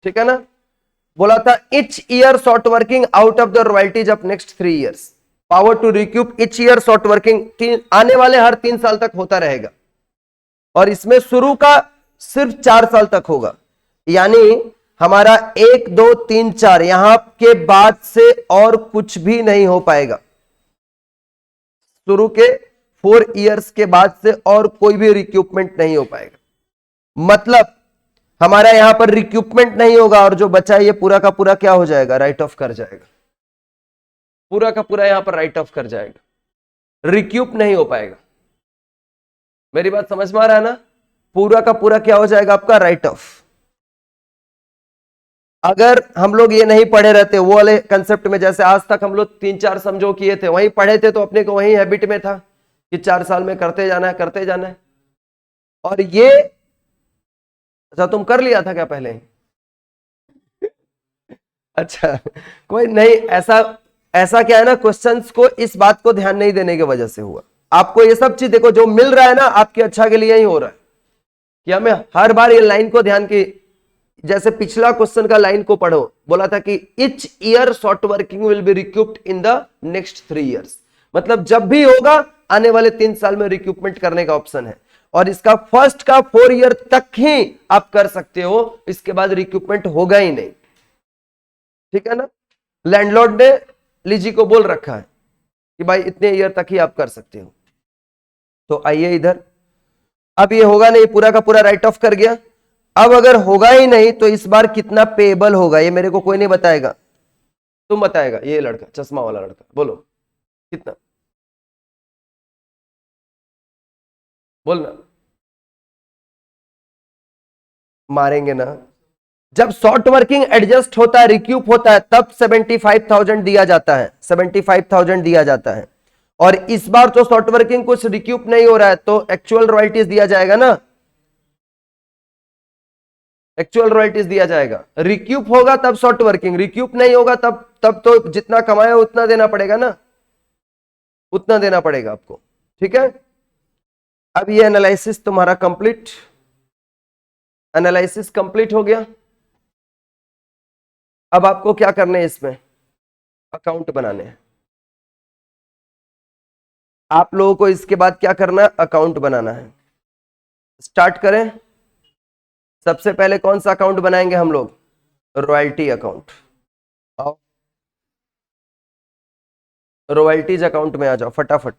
ठीक है ना। बोला था each year short working out of the royalties of next 3 years, power to recoup each year short working आने वाले हर 3 साल तक होता रहेगा, और इसमें शुरू का सिर्फ 4 साल तक होगा, यानी हमारा 1 2 3 4 यहां के बाद से और कुछ भी नहीं हो पाएगा। शुरू के 4 इयर्स के बाद से और कोई भी रिक्यूपमेंट नहीं हो पाएगा, मतलब हमारा यहां पर रिक्यूपमेंट नहीं होगा, और जो बचा है ये पूरा का पूरा क्या हो जाएगा, राइट ऑफ कर जाएगा, पूरा का पूरा यहां पर राइट ऑफ कर जाएगा, रिक्यूप नहीं हो पाएगा। मेरी बात समझ में आ रहा है ना, पूरा का पूरा क्या हो जाएगा आपका राइट ऑफ। अगर हम लोग ये नहीं पढ़े रहते वो वाले कंसेप्ट में, जैसे आज तक हम लोग 3-4 समझो किए थे, वहीं पढ़े थे तो अपने को वहीं हैबिट में था कि 4 साल में करते जाना है करते जाना है, और ये अच्छा तुम कर लिया था क्या पहले अच्छा कोई नहीं, ऐसा क्या है ना, क्वेश्चंस को इस बात को ध्यान नहीं देने की वजह से हुआ। आपको ये सब चीज देखो जो मिल रहा है ना आपकी अच्छा के लिए ही हो रहा है, कि हमें हर बार ये लाइन को ध्यान की, जैसे पिछला क्वेश्चन का लाइन को पढ़ो, बोला था कि each year short working will be recouped in the next 3 years, मतलब जब भी होगा आने वाले 3 साल में रिक्यूपमेंट करने का ऑप्शन है, और इसका फर्स्ट का 4 ईयर तक ही आप कर सकते हो, इसके बाद रिक्यूपमेंट होगा ही नहीं, ठीक है ना। लैंडलॉर्ड ने लीजी को बोल रखा है कि भाई इतने ईयर तक ही आप कर सकते हो। तो आइए इधर, अब ये होगा नहीं, पूरा का पूरा राइट ऑफ कर गया। अब अगर होगा ही नहीं तो इस बार कितना पेएबल होगा, ये मेरे को कोई नहीं बताएगा, तुम बताएगा, ये लड़का चश्मा वाला लड़का, बोलो कितना, बोलना, मारेंगे ना। जब शॉर्ट वर्किंग एडजस्ट होता है, रिक्यूप होता है, तब 75,000 दिया जाता है, 75,000 दिया जाता है। और इस बार तो शॉर्ट वर्किंग कुछ रिक्यूप नहीं हो रहा है, तो एक्चुअल रॉयल्टीज दिया जाएगा ना, एक्चुअल रॉयल्टीज दिया जाएगा। रिक्यूप होगा तब शॉर्ट वर्किंग, रिक्यूप नहीं होगा तब तो जितना कमाया उतना देना पड़ेगा ना, उतना देना पड़ेगा आपको, ठीक है। अब ये एनालिसिस तुम्हारा कंप्लीट, एनालिसिस कंप्लीट हो गया। अब आपको क्या करना है, इसमें अकाउंट बनाने हैं आप लोगों को। इसके बाद क्या करना है, अकाउंट बनाना है। स्टार्ट करें। सबसे पहले कौन सा अकाउंट बनाएंगे हम लोग, रॉयल्टी अकाउंट। आओ रॉयल्टीज अकाउंट में आ जाओ फटाफट।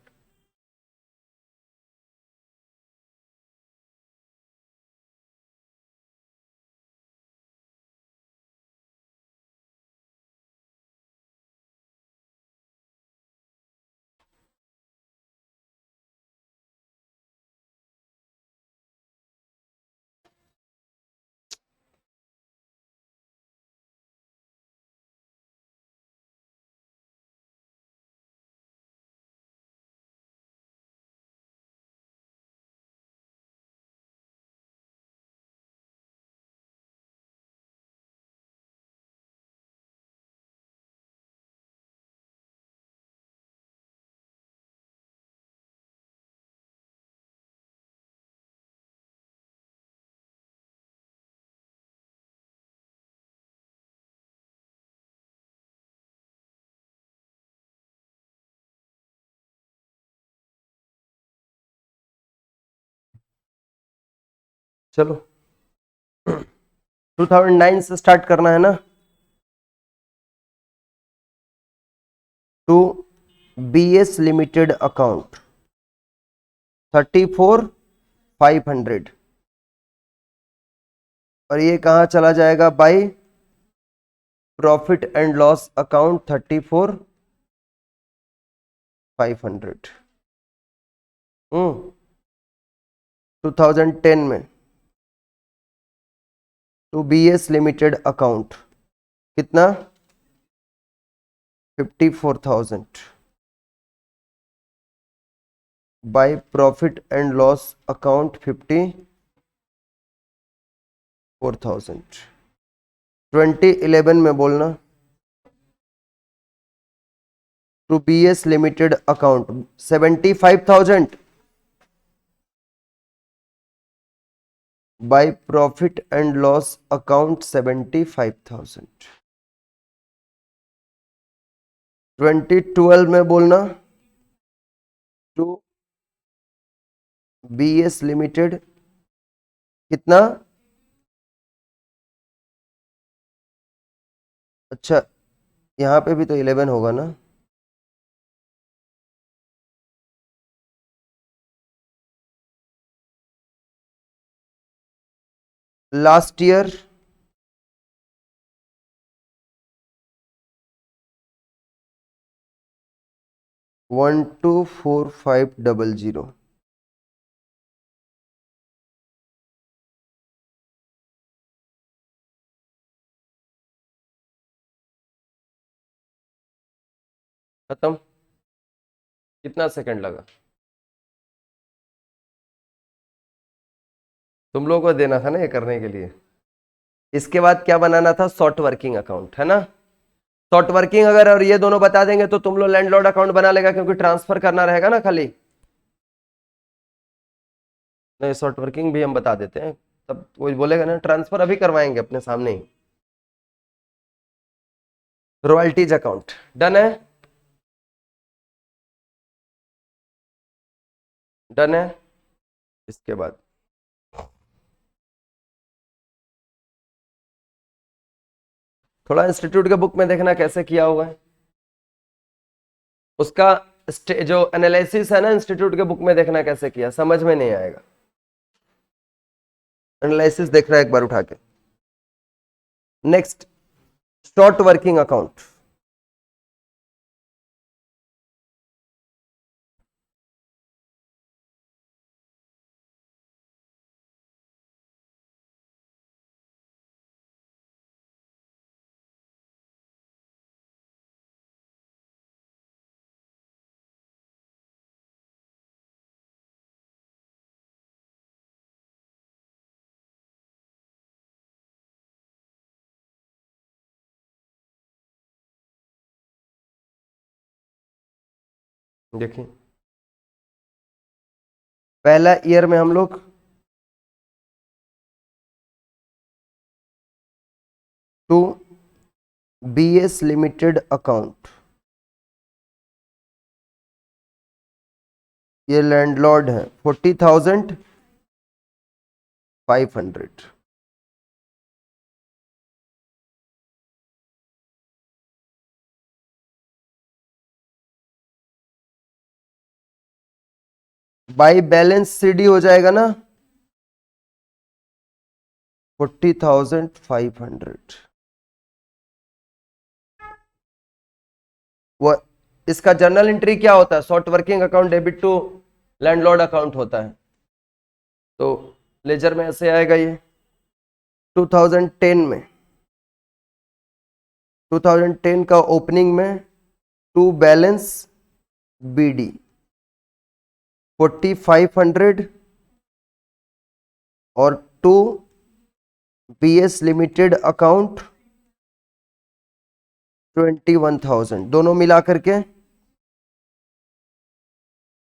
चलो 2009 से स्टार्ट करना है ना। टू BS लिमिटेड अकाउंट 34,500, और ये कहां चला जाएगा, by profit and loss account 34,500। 2010 में टू BS लिमिटेड अकाउंट कितना, 54,000 by profit and loss account 54,000। 2011 में बोलना, to BS limited account 75,000 by profit and loss account 75,000। 2012 में बोलना, टू BS लिमिटेड कितना, अच्छा यहां पे भी तो 11 होगा ना, लास्ट ईयर 124500। खत्म। कितना सेकंड लगा, तुम लोगों को देना था ना ये करने के लिए। इसके बाद क्या बनाना था, शॉर्ट वर्किंग अकाउंट, है ना। शॉर्ट वर्किंग अगर और ये दोनों बता देंगे तो तुम लोग लैंडलॉर्ड अकाउंट बना लेगा, क्योंकि ट्रांसफर करना रहेगा ना खाली। नहीं, शॉर्ट वर्किंग भी हम बता देते हैं, तब कोई बोलेगा ना ट्रांसफर अभी करवाएंगे अपने सामने ही। रॉयल्टीज अकाउंट डन है, डन है। इसके बाद थोड़ा इंस्टीट्यूट के बुक में देखना कैसे किया हुआ है उसका, जो एनालिसिस है ना इंस्टीट्यूट के बुक में देखना कैसे किया, समझ में नहीं आएगा। एनालिसिस देख रहा है एक बार उठा के। Next, short working account. देखिए पहला ईयर में हम लोग टू BS लिमिटेड अकाउंट, ये लैंडलॉर्ड है, 40,500। बाई बैलेंस CD हो जाएगा ना 40,500। वो इसका जर्नल एंट्री क्या होता है, short working account debit to landlord account होता है। तो लेजर में ऐसे आएगा ये 2010 में, 2010 का ओपनिंग में टू बैलेंस BD 4500 और टू BS लिमिटेड अकाउंट 21,000, दोनों मिला करके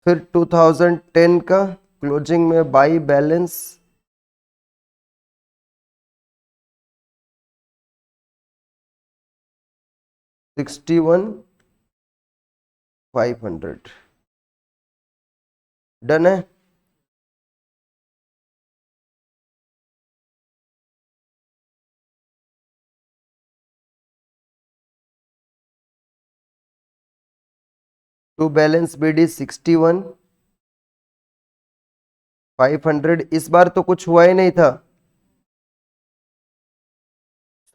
फिर 2010 का क्लोजिंग में बाई बैलेंस 61,500। डन है। To balance BD 61,500। इस बार तो कुछ हुआ ही नहीं था,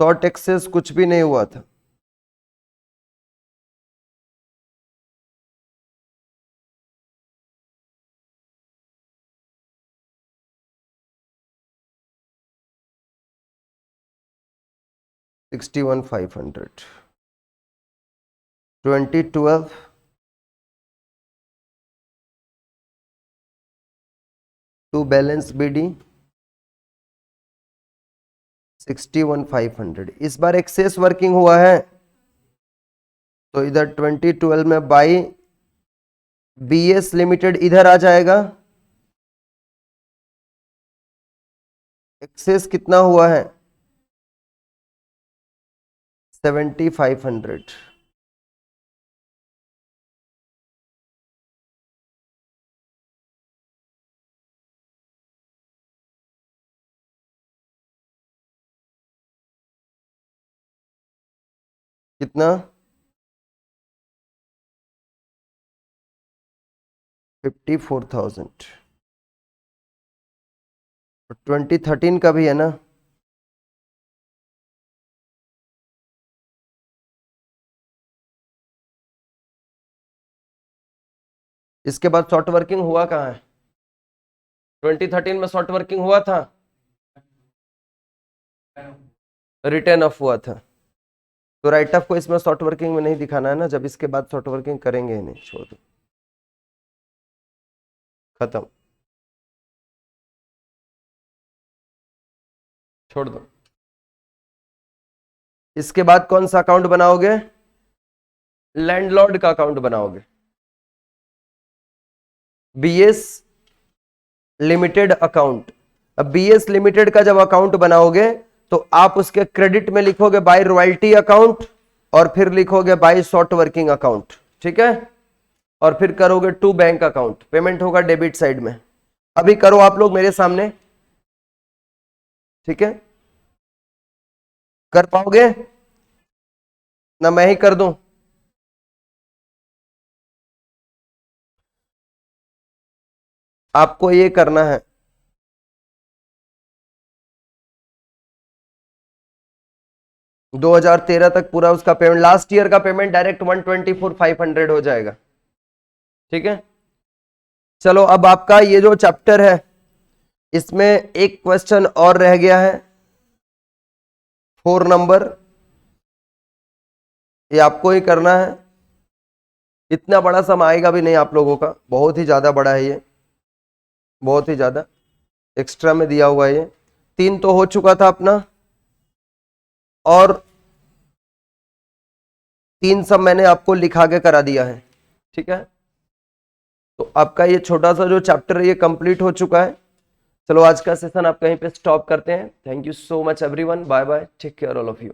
शॉर्ट एक्सेस कुछ भी नहीं हुआ था। $61,500 2012 टू बैलेंस BD 61,500। इस बार एक्सेस वर्किंग हुआ है तो इधर 2012 में बाई BS लिमिटेड इधर आ जाएगा। एक्सेस कितना हुआ है 7,500। कितना 54,000। 2013 का भी है ना, इसके बाद शॉर्ट वर्किंग हुआ कहाँ है, 2013 में शॉर्ट वर्किंग हुआ था, रिटर्न ऑफ हुआ था। तो राइट ऑफ को इसमें शॉर्ट वर्किंग में नहीं दिखाना है ना, जब इसके बाद शॉर्ट वर्किंग करेंगे ही नहीं, छोड़ दो, खत्म, छोड़ दो। इसके बाद कौन सा अकाउंट बनाओगे, लैंडलॉर्ड का अकाउंट बनाओगे। BS limited account. अब बीएस लिमिटेड का जब अकाउंट बनाओगे तो आप उसके क्रेडिट में लिखोगे बाय रॉयल्टी अकाउंट और फिर लिखोगे बाय शॉर्ट वर्किंग अकाउंट, ठीक है। और फिर करोगे टू बैंक अकाउंट, पेमेंट होगा डेबिट साइड में। अभी करो आप लोग मेरे सामने, ठीक है। कर पाओगे ना मैं ही कर दूं? आपको ये करना है, दो 2013 तक पूरा उसका पेमेंट, लास्ट ईयर का पेमेंट डायरेक्ट 124,500 हो जाएगा, ठीक है। चलो अब आपका ये जो चैप्टर है इसमें एक क्वेश्चन और रह गया है, 4 नंबर, ये आपको ही करना है। इतना बड़ा सम आएगा भी नहीं आप लोगों का, बहुत ही ज्यादा बड़ा है ये, बहुत ही ज्यादा एक्स्ट्रा में दिया हुआ है ये। 3 तो हो चुका था अपना और 3 सब मैंने आपको लिखा के करा दिया है, ठीक है। तो आपका ये छोटा सा जो चैप्टर है ये कंप्लीट हो चुका है। चलो आज का सेशन आप कहीं पे स्टॉप करते हैं। Thank you so much everyone, bye bye, take care all of you.